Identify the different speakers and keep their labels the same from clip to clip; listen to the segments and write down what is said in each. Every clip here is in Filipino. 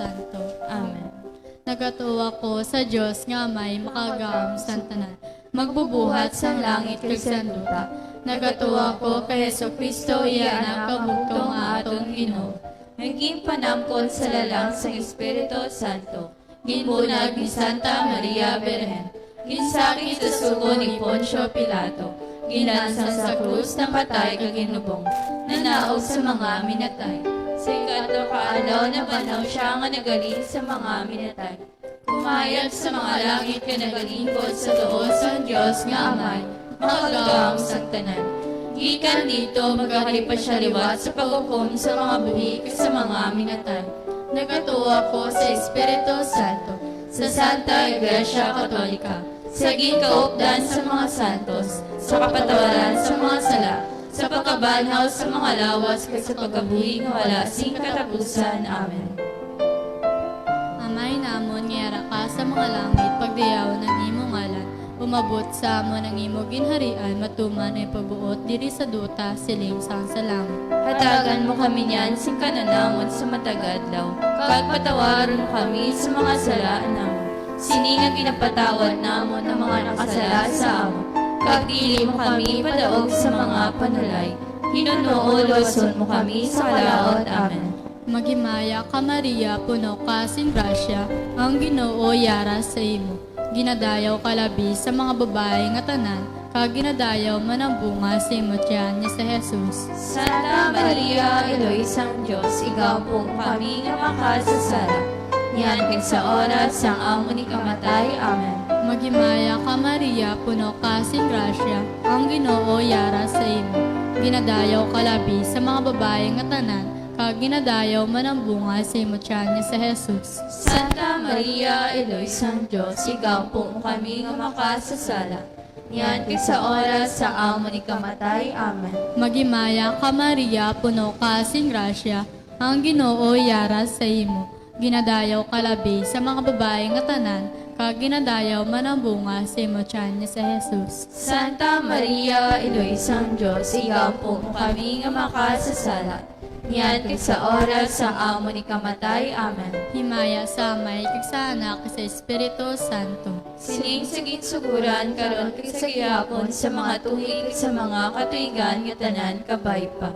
Speaker 1: Santo.
Speaker 2: Amen.
Speaker 1: Nagatuwa ko sa Diyos nga may makagam santanan. Magbubuhat sa langit kag sanduta. Nagatuwa ko kay Hesus Kristo iya na kabugtong atong Ginoo.
Speaker 2: Naging panampon sa lalang sa Espiritu Santo. Ginbunag ni Santa Maria Berhen. Ginsakit sa sugo ni Poncio Pilato. Ginansang sa krus na patay kag ginubong. Nanaog sa mga minatay. Sa ikatlong kaadlaw na banaw siya nga nagaling sa mga minatay. Kumayag sa mga langit ka nagalingkod sa tuos ang Diyos nga Amay, makagawang santanan. Gikan dito magahari pa siya liwat sa paghukom sa mga buhi sa mga minatay. Nagatuwa ko sa Espiritu Santo, sa Santa Iglesia Katolika, sa ginkaupdan sa mga santos, sa kapatawaran sa mga sala, sa pagkabanhaw sa mga lawas kay sa pagkabuhi nga wala sing katapusan. Amen.
Speaker 1: Amay namon ngera ka sa mga langit pagdiyaw ng imong ngalan. Umabot sa amon ang imo ginharian matuman ay pagbuot diri sa duta siling sang sa langit.
Speaker 2: Hatagan mo kami niyan sing kananamon sa matagadlaw, kag patawaron kami sa mga sala namon. Sini nga ginapatawad namon ang mga nakasala sa amon. Kag dili mo kami padaog sa mga panulay. Hinunuuloson mo kami sa kalaot. Amen.
Speaker 1: Magimaya ka Maria, puno ka sin grasya, ang Ginoo yara sa imo. Ginadayaw ka labi sa mga babae nga tanan, kag ginadayaw man ang bunga sa imo tiyan niya sa Jesus.
Speaker 2: Santa Maria, Eloisang Diyos, ikaw po kami nga makasasala. Yan kag sa oras sang amo ni kamatay. Amen.
Speaker 1: Magimaya ka Maria, puno ka sin grasya, ang Ginoo yara sa imo. Ginadayaw ka labi sa mga babae nga tanan, kag ginadayaw man ang bunga sa imo tiyan niya sa Jesus.
Speaker 2: Santa Maria, Eloisang Diyos, ikaw po kami nga makasasala. Yan kag sa oras sa amo ni kamatay. Amen.
Speaker 1: Magimaya ka Maria, puno ka sin grasya, ang Ginoo yara sa imo. Ginadayaw ka labi sa mga babae nga tanan, kag ginadayaw man ang bunga sa imo tiyan niya sa Jesus.
Speaker 2: Santa Maria, Eloisang Diyos, ikaw po kami nga makasasala. Yan kag sa oras sa amo ni kamatay. Amen.
Speaker 1: Himaya sa Amay kag sa Anak kag sa Espiritu Santo.
Speaker 2: Sining sa ginsuguran karon kag sa gihapon sa mga tuig sa mga katuigan nga tanan kabay pa.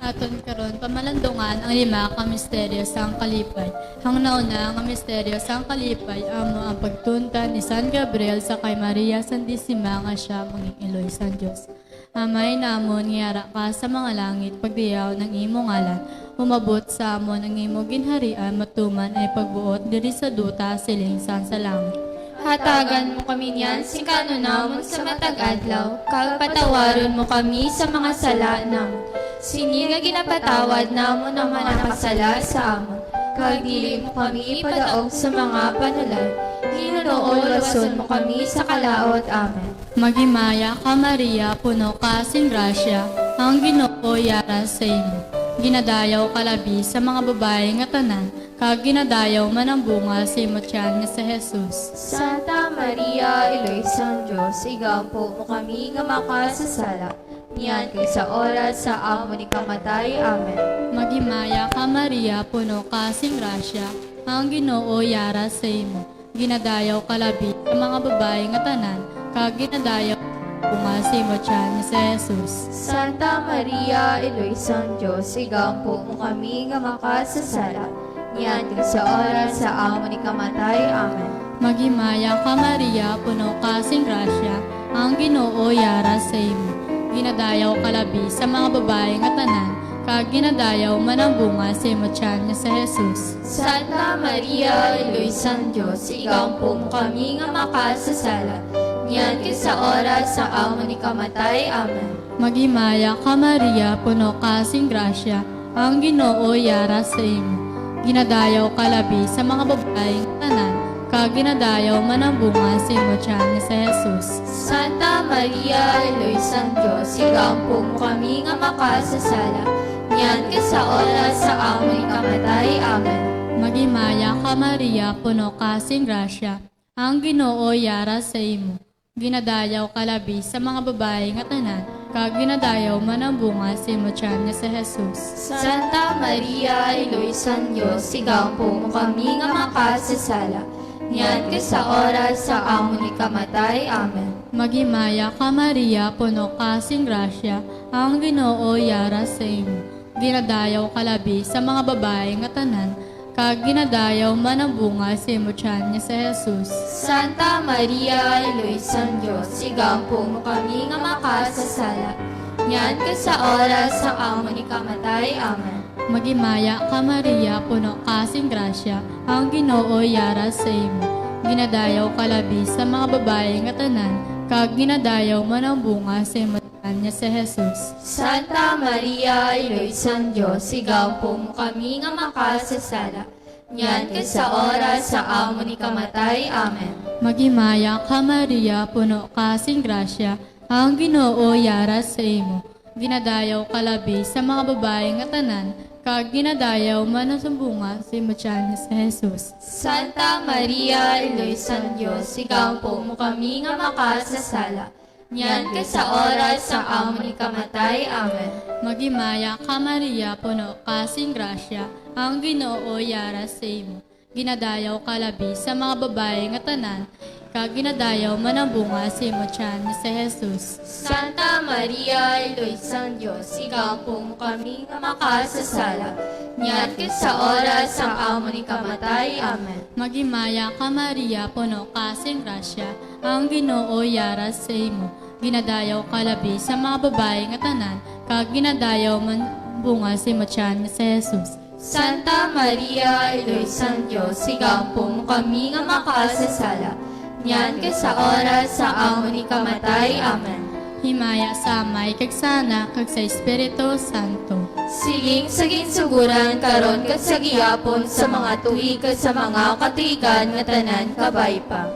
Speaker 1: Aton karon pamalandungan ang lima ka misteryo sang kalipay. Ang nauna nga misteryo sang kalipay amo ang pagtuntan ni San Gabriel sa kay Maria Santissima nga siya manging Eloy San Dios. Amay namon ngiyara ka sa mga langit pagdiyaw ng imo ngalan. Umabot sa amon ang imo ginharian matuman ay pagbuot diri sa duta siling sang sa langit.
Speaker 2: Hatagan mo kami niyan sing kanunamon sa matag-adlaw, kag patawaron mo kami sa mga sala namon. Sini nga ginapatawad namon ang mga nakasala sa amon, kag dili mo kami ipadaog sa mga panulay. Hinunuuloson mo kami sa kalaot. Amen.
Speaker 1: Magimaya ka Maria, puno ka sin grasya, ang Ginoo yara sa imo. Ginadayaw ka labi sa mga babae nga tanan, kag ginadayaw man ang bunga sa imo tiyan nga si Jesus.
Speaker 2: Santa Maria, Iloisang Diyos, igampo mo kami nga makasasala. Niyan kay sa oras sa amo ni kamatay. Amen.
Speaker 1: Maghimaya ka Maria, puno ka sing grasya, ang Ginoo yara sa imo. Ginadayaw ka labi sa mga babae nga tanan, kag ginadayaw bunga sa imo tiyan nga si Jesus.
Speaker 2: Santa Maria, Iloisang Diyos, igampo mo kami nga makasasala. Niyan kay sa oras sa amo ni kamatay. Amen.
Speaker 1: Maghimaya ka Maria, puno ka sing grasya, ang Ginoo yara sa imo. Ginadayaw ka labi sa mga babae nga tanan, kag ginadayaw man ang bunga sa imo tiyan nga si Jesus.
Speaker 2: Santa Maria, Iloisang Diyos, igampo mo kami nga makasasala. Niyan kay sa oras sa amo ni kamatay. Amen.
Speaker 1: Maghimaya ka Maria, puno ka sing grasya, ang Ginoo yara sa imo. Ginadayaw ka labi sa mga babae nga tanan, kag ginadayaw man ang bunga sa imo tiyan nga si Jesus.
Speaker 2: Santa Maria, Iloisang Diyos, igampo mo kami nga makasasala. Niyan kay sa oras sa amo ni kamatay. Amen.
Speaker 1: Maghimaya ka Maria, puno ka sing grasya, ang Ginoo yara sa imo. Ginadayaw ka labi sa mga babae nga tanan, kag ginadayaw man ang bunga sa imo tiyan nga si Jesus.
Speaker 2: Santa Maria, Iloisang Diyos, igampo mo kami nga makasasala. Niyan kay sa oras sa amo ni kamatay. Amen.
Speaker 1: Maghimaya ka Maria, puno ka sing grasya, ang Ginoo yara sa imo. Ginadayaw ka labi sa mga babae nga tanan, kag ginadayaw man ang bunga sa imo tiyan nga si Jesus.
Speaker 2: Santa Maria, Iloisang Diyos, igampo mo kami nga makasasala. Niyan kay sa oras sa amo ni kamatay. Amen.
Speaker 1: Maghimaya ka Maria, puno ka sing grasya, ang Ginoo yara sa imo. Ginadayaw ka labi sa mga babae nga tanan, kag ginadayaw man ang bunga sa imo tiyan nga si Jesus.
Speaker 2: Santa Maria, Iloisang Diyos, igampo mo kami nga makasasala. Niyan kay sa oras sa amo ni kamatay. Amen.
Speaker 1: Maghimaya ka Maria, puno ka sing grasya, ang Ginoo yara sa imo. Ginadayaw ka labi sa mga babae nga tanan, kag ginadayaw man ang bunga sa imo tiyan nga si Jesus.
Speaker 2: Santa Maria, Iloisang Diyos, igampo mo kami nga makasasala. Niyan kay sa oras sa amo ni kamatay. Amen.
Speaker 1: Maghimaya ka Maria, puno ka sing grasya, ang Ginoo yara sa imo. Ginadayaw ka labi sa mga babae nga tanan, kag ginadayaw man ang bunga sa imo tiyan nga si Jesus.
Speaker 2: Santa Maria, Iloisang Diyos, igampo mo kami nga makasasala. Niyan kay sa oras sa amo ni kamatay. Amen.
Speaker 1: Maghimaya ka Maria, puno ka sing grasya, ang Ginoo yara sa imo. Ginadayaw ka labi sa mga babae nga tanan, kag ginadayaw man bunga sa imo tiyan nga si Jesus.
Speaker 2: Santa Maria, Iloisang Diyos, igampo mo kami nga makasasala. Niyan kay sa oras sa amo ni kamatay. Amen.
Speaker 1: Himaya sa Amay kag sana kag sa Espiritu Santo.
Speaker 2: Siling sa ginsuguran karon kat sa gihapon sa mga tuig kat sa mga katuigan nga tanan kabay pa.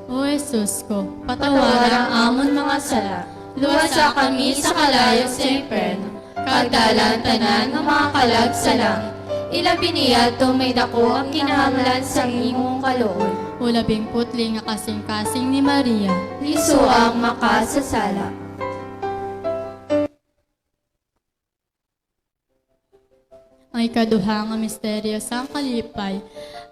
Speaker 1: O Jesus ko,
Speaker 2: Patawaran
Speaker 1: patawaran
Speaker 2: ang amon mga sala. Luwasa kami sa kalayo sa impyerno. Kagdalan tanan nga mga kalag sa langit. Ilabi niya may dako ang kinahanglan sa imong kaluoy.
Speaker 1: o labing putli nga kasing-kasing ni Maria.
Speaker 2: Liso ang makasasala.
Speaker 1: Ang ikaduha nga misteryo sa kalipay,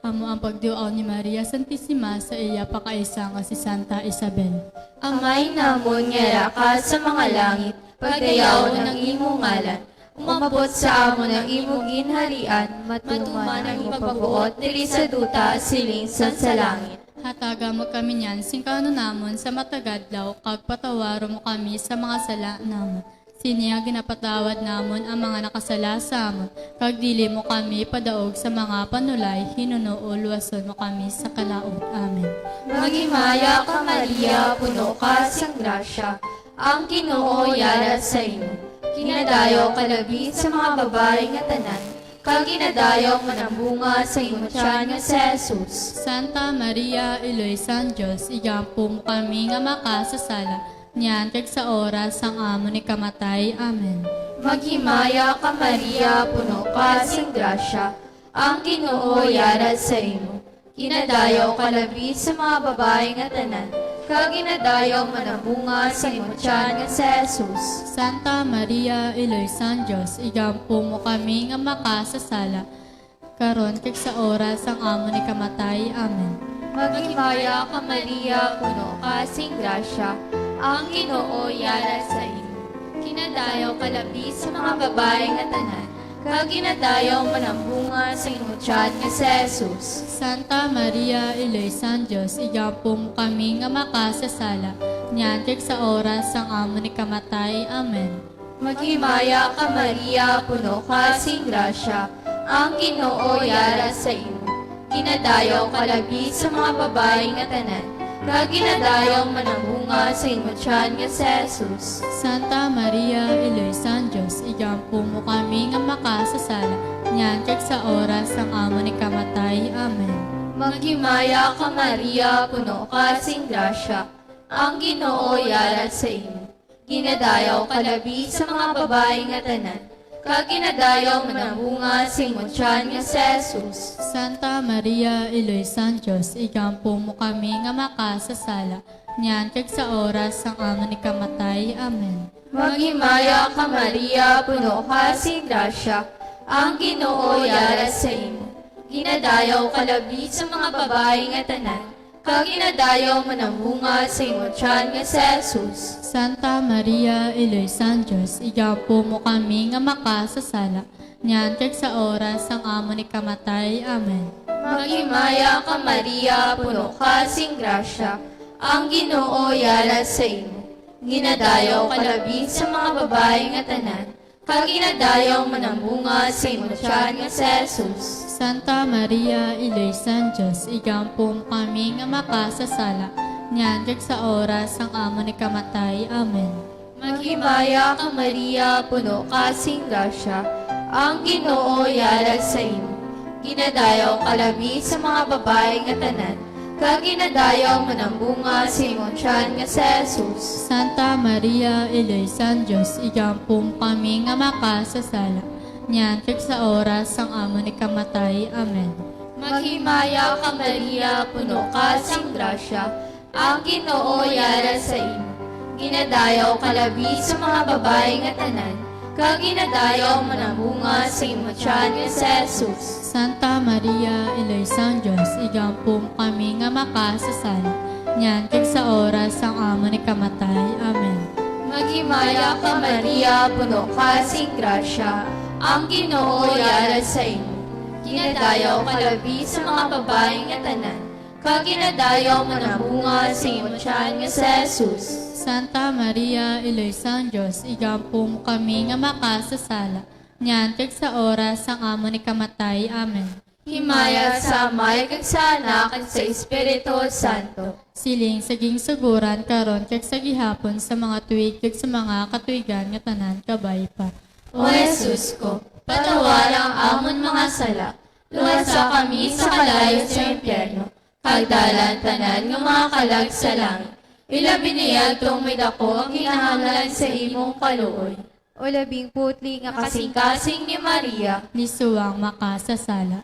Speaker 1: amo ang pagduaw ni Maria Santissima sa iya pakaisa nga si Santa Isabel.
Speaker 2: Amay namon nga ka sa mga langit, pagdayaw ng imong ngalan. Umabot sa amo ng imong ginharian, matuman ang ipagbuot diri sa duta siling sa langit.
Speaker 1: Hataga mo kami niyan, singkano namon sa matagadlaw, kag patawaro mo kami sa mga sala namon. Siniya ginapatawad namon ang mga nakasala sa amon, kag dili mo kami padaog sa mga panulay, hinuno o luwason mo kami sa kalaot. Amen.
Speaker 2: Magimaya ka Maria, puno ka sang grasya, ang Ginoo yara sa imo. Kinadayo ka labi sa mga babae nga tanan, kag ginadayo man ang bunga sa imo tiyan nga si Jesus.
Speaker 1: Santa Maria, Iloy San Diyos, igampo mo kami nga makasasala, niyan kag sa oras ang amo ni kamatay. Amen.
Speaker 2: Maghimaya ka Maria, puno ka sang grasya, ang Ginoo yara sa imo. Ginadayaw kalabi sa mga babae nga tanan, kag ginadayaw manabunga sa imo tiyan nga si Jesus.
Speaker 1: Santa Maria, Iloysan Diyos, igampo mo kami nga makasasala, karon kag sa oras ang amo ni kamatay. Amen.
Speaker 2: Maghimaya ka Maria, puno ka sing grasya, ang Ginoo yara sa imo. Ginadayaw kalabi sa mga babae nga tanan, kag ginadayaw manambunga sa imo tiyan nga si Jesus.
Speaker 1: Santa Maria, Iloysan Diyos, igampo mo kami nga makasasala, nyan kag sa oras ang amo ni kamatay. Amen.
Speaker 2: Maghimaya ka Maria, puno ka sing grasya, ang Ginoo yara sa imo. Ginadayaw kalabi sa mga babae nga tanan, kag ginadayaw manambunga sa imo tiyan nga si Jesus.
Speaker 1: Santa Maria, Iloysan Diyos, igampo mo kami nga makasasala, nyan kag sa oras ang amo ni kamatay. Amen.
Speaker 2: Maghimaya ka Maria, puno ka sing grasya, ang Ginoo yara sa imo. Ginadayaw kalabi sa mga babae nga tanan, kag ginadayaw manambunga sa imo tiyan nga si Jesus.
Speaker 1: Santa Maria, Iloysan Diyos, igampo mo kami nga makasasala, nyan kag sa oras ang amo ni kamatay. Amen.
Speaker 2: Maghimaya ka Maria, puno ka sing grasya, ang Ginoo yara sa imo. Ginadayaw kalabi sa mga babae nga tanan, kag ginadayaw manambunga sa imo tiyan nga si Jesus.
Speaker 1: Santa Maria, Iloysan Diyos, igampo mo kami nga makasasala, nyan kag sa oras ang amo ni kamatay. Amen.
Speaker 2: Maghimaya ka Maria, puno ka sing grasya, ang Ginoo yara sa imo. Ginadayaw kalabi sa mga babae nga tanan, kag ginadayaw manambunga sa imo tiyan nga si Jesus.
Speaker 1: Santa Maria, Iloysan Diyos, igampo mo kami nga makasasala, nyan kag sa oras ang amo ni kamatay. Amen.
Speaker 2: Maghimaya ka Maria, puno ka sing grasya, ang Ginoo yara sa imo. Ginadayaw kalabi sa mga babae nga tanan, kag ginadayaw manambunga sa imo tiyan nga si Jesus.
Speaker 1: Santa Maria, Iloysan Diyos, igampo mo kami nga makasasala, nyan kag sa oras ang amo ni kamatay. Amen.
Speaker 2: Maghimaya ka Maria, puno ka sing grasya, ang Ginoo yara sa imo. Ginadayaw kalabi sa mga babae nga tanan, kag ginadayaw manambunga sa imo tiyan nga si Jesus.
Speaker 1: Santa Maria, Iloysan Diyos, igampo mo kami nga makasasala, nyan kag sa oras ang amo ni kamatay. Amen.
Speaker 2: Maghimaya ka Maria, puno ka sing grasya, ang Ginoo yara sa imo. Ginadayaw kalabi sa mga babae nga tanan, kag ginadayaw manambunga sa imo tiyan nga si Jesus.
Speaker 1: Santa Maria, Iloysan Diyos, igampo mo kami nga makasasala, nyan kag sa oras ang amo ni kamatay. Amen.
Speaker 2: Himaya sa Amay kag sa Anak kag sa Espiritu Santo.
Speaker 1: Siling saging suguran karon kag sa gihapon sa mga tuig kag sa mga katuigan nga tanan kabay pa.
Speaker 2: O Jesus ko, patawarang amon mga sala, luwasa kami sa kalayo sa impyerno, kagdalan tanan ng mga kalag sa langit. Ilabi niya itong may dako ang kinahanglan sa imong kaluoy. O labing putli nga kasing-kasing ni Maria,
Speaker 1: Ni suwang makasasala.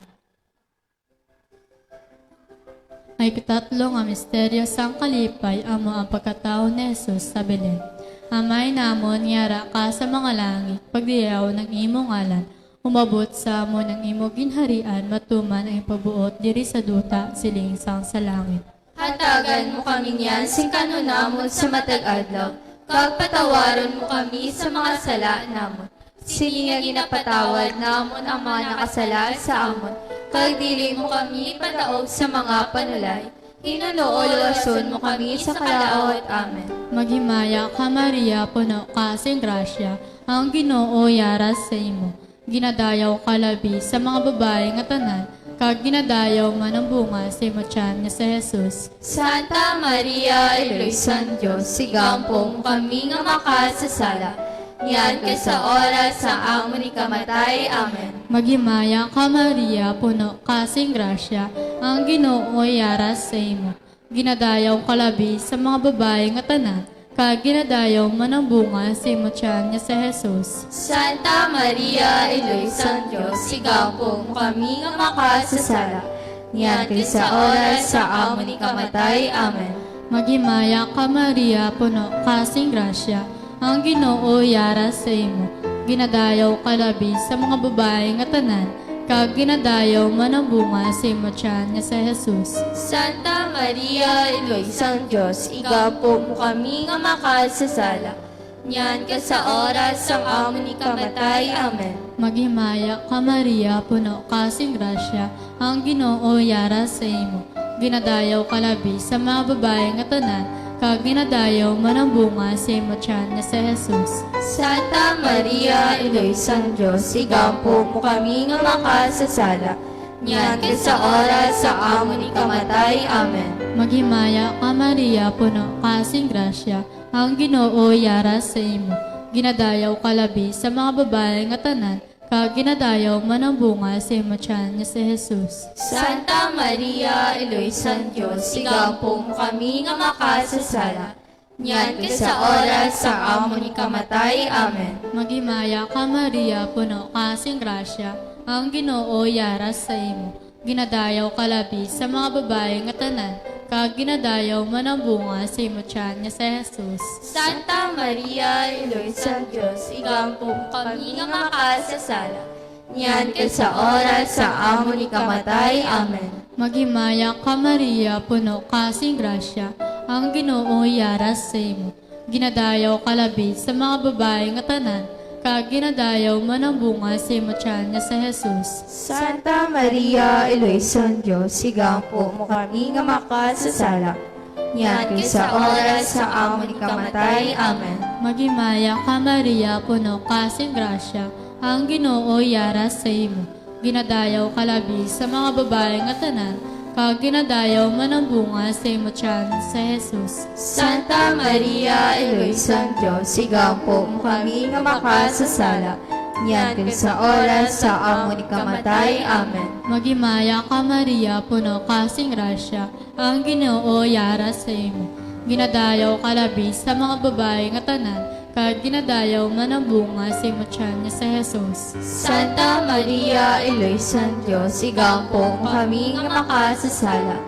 Speaker 1: Ay katatlo nga misteryo sang kalipay amo ang pagkatao ni Jesus sa Belen. Amay namon yara ka sa mga langit, pagdiyaw ng imong ngalan, umabot sa amo ng imong ginharian, matuman ang pabuot diri sa duta siling sang sa langit.
Speaker 2: hatagan mo kami niyan sing kanunamon sa matag adlaw, kag patawaron mo kami sa mga sala namon. Sige nga ginapatawad namon ang mga nakasala sa amon, kag dili mo kami padaog sa mga panulay. Hinuloolason mo kami sa kalaot. Amen.
Speaker 1: Maghimaya ka Maria, puno ka sing grasya, ang Ginoo yara sa imo. Ginadayaw ka labi sa mga babae nga tanan, kag ginadayaw man ang bunga sa imo tiyan nga si Jesus.
Speaker 2: Santa Maria, Iloysan Diyos, sigampong kami nga makasasala. Yan ka sa oras sa amo ni kamatay. Amen.
Speaker 1: Maghimaya ka Maria, puno ka sing grasya, ang Ginoo yara sa imo. Ginadayaw ka labi sa mga babae nga tanan, kag ginadayaw man ang bunga sa imotyan niya sa Jesus.
Speaker 2: Santa Maria, Iloy San Diyos, sigaw po mo kami nga makasasala. Niyan kay sa oras sa amo ni kamatay. Amen.
Speaker 1: Maghimaya ka Maria, puno kasing grasya, ang Ginoo yara sa imo. Ginadayaw ka labi sa mga babae nga tanan, kag ginadayaw man ang bunga sa imotyan niya sa Jesus.
Speaker 2: Santa Maria, Iloy San Diyos, igaw po mo kami nga makasasala. Niyan ka sa oras sa amo ni kamatay. Amen.
Speaker 1: Maghimaya ka Maria, puno kasing grasya, ang Ginoo yara sa imo. Ginadayaw ka labi sa mga babae nga tanan, kag ginadayaw man ang bunga sa imotyan niya sa Jesus.
Speaker 2: Santa Maria, Iloy San Diyos, igaw po mo kami nga makasasala. Niyan ka sa oras sa amo ni kamatay. Amen.
Speaker 1: Maghimaya ka Maria, puno kasing grasya, ang Ginoo yara sa imo. Ginadayaw ka labi sa mga babae nga tanan, kag ginadayaw man ang bunga sa imotyan niya sa Jesus.
Speaker 2: Santa Maria, Iloy San Diyos, igaw po mo kami nga makasasala. Niyan ka sa oras sa amo ni kamatay. Amen.
Speaker 1: Maghimaya ka Maria, puno kasing grasya, ang Ginoo yara sa imo. Ginadayaw ka labi sa mga babae nga tanan, kag ginadayaw man ang bunga sa imotyan niya sa Jesus.
Speaker 2: Santa Maria, Iloy San Diyos, igaw po mo kami nga makasasala. Niyan ka sa oras sa amo ni kamatay. Amen.
Speaker 1: Maghimaya ka Maria, puno kasing grasya, ang Ginoo yara sa imo. Ginadayaw ka labi sa mga babae nga tanan, kag ginadayaw man ang bunga sa imotyan niya sa Jesus.
Speaker 2: Santa Maria, Iloy San Diyos, igaw po mo kami nga makasasala. Niyan ka sa oras sa amo ni kamatay. Amen.
Speaker 1: Maghimaya ka Maria, puno kasing grasya, ang Ginoo yara sa imo. Ginadayaw ka labi sa mga babae nga tanan, kag ginadayaw man ang bunga sa imotyan sa Jesus.
Speaker 2: Santa Maria, Iloy San Diyos, sigaw po mo kami nga makasasala. Niyan ka sa oras sa amo ni kamatay. Amen.
Speaker 1: Maghimaya ka Maria, puno kasing grasya, ang Ginoo yara sa imo. Ginadayaw ka labi sa mga babae nga tanan, kag ginadayaw man ang bunga sa imotyan niya sa Jesus.
Speaker 2: Santa Maria, Iloy San Diyos, sigaw po mo kami nga makasasala.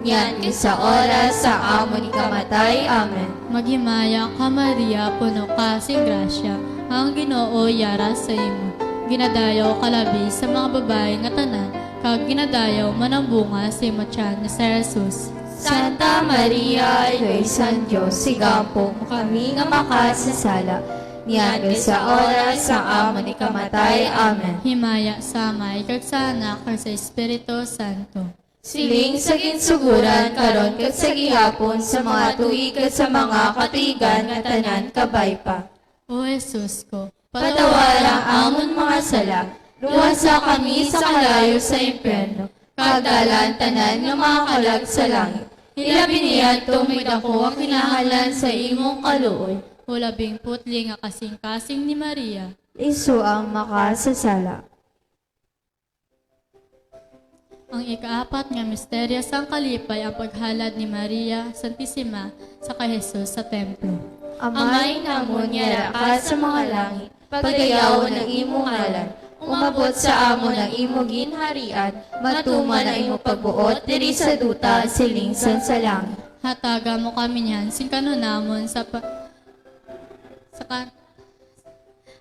Speaker 2: Niyan ka sa oras sa amo ni kamatay. Amen.
Speaker 1: Maghimaya ka Maria, puno kasing grasya, ang Ginoo yara sa imo. Ginadayaw ka labi sa mga babae nga tanan, kag ginadayaw man ang bunga sa imotyan niya sa Jesus.
Speaker 2: Santa Maria, Iloy San Diyos, sigaw po mo kami nga makasasala. Niyan ka sa oras sa amo ni kamatay. Amen.
Speaker 1: Himaya sa Amay, kag sa Anak, kag sa Espiritu Santo.
Speaker 2: Siling sa ginsuguran karon kag sa gihapon sa mga tuig at sa mga katuigan nga tanan kabay pa.
Speaker 1: O Jesus ko,
Speaker 2: Patawaran amon mga sala, luwasa kami sa kalayo sa impyerno, kagdalan tanan ng mga kalag sa langit. Hilabi niya tumid ako ang kinahalan sa imong kaluoy.
Speaker 1: o labing putli nga kasing-kasing ni Maria.
Speaker 2: Isu ang makasasala.
Speaker 1: Ang ikaapat nga misteryo sang kalipay ang paghalad ni Maria Santissima sa kay Jesus sa templo.
Speaker 2: Amay namon yara ka sa mga langit, pagayaw ng imong ngalan, umabot sa amo ng imong ginharian, matuman ang imong pagbuot, diri sa duta, silingsan sa langit.
Speaker 1: Hataga mo kami niyan, sing kanunamon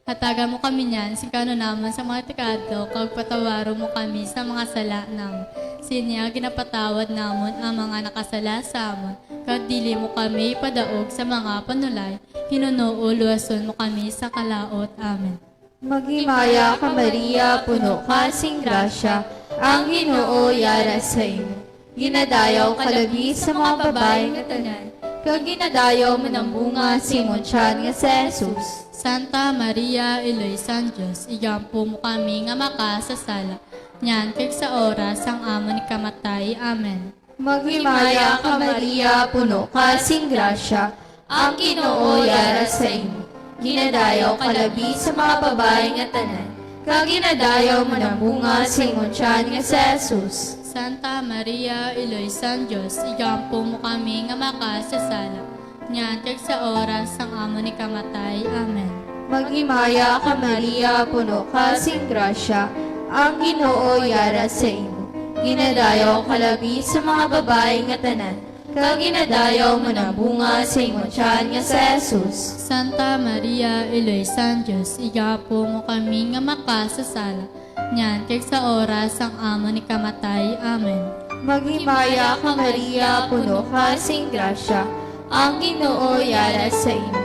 Speaker 1: Hataga mo kami niyan, sing kanunamon sa mga tikadto, kag patawaro mo kami sa mga sala namon. Sinya ginapatawad namon ang mga nakasala sa amon, kag dili mo kami padaog sa mga panulay, hinunuo luwason mo kami sa kalaot. Amen.
Speaker 2: Maghimaya ka Maria, puno ka sing grasya, ang Ginoo yara sa imo. Ginadayaw ka labi sa mga babae nga tanan, kag ginadayaw man ang bunga simon tiyan nga si Jesus.
Speaker 1: Santa Maria, Iloy San Diyos, igampo mo kami nga makasasala. Nyan kag sa oras ang amo ni kamatay. Amen.
Speaker 2: Maghimaya ka Maria, puno ka sing grasya, ang Ginoo yara sa imo. Ginadayaw ka labi sa mga babae nga tanan, kag ginadayaw man ang bunga simon tiyan nga si Jesus.
Speaker 1: Santa Maria, Iloy San Diyos, igampo mo kami nga makasasala. Nyan kag sa oras sang amo ni kamatay. Amen.
Speaker 2: Maghimaya ka Maria, puno ka sing grasya, ang Ginoo yara sa imo. Ginadayaw ka labi sa mga babae nga tanan, kag ginadayaw mo ng bunga sa imong tiyan nga sa Jesus.
Speaker 1: Santa Maria, Iloy San Diyos, igapo mo kami nga makasasala. Nyan kag sa oras sang amo ni kamatay. Amen.
Speaker 2: Maghimaya ka Maria, puno ka sing grasya, ang Ginoo yara sa imo.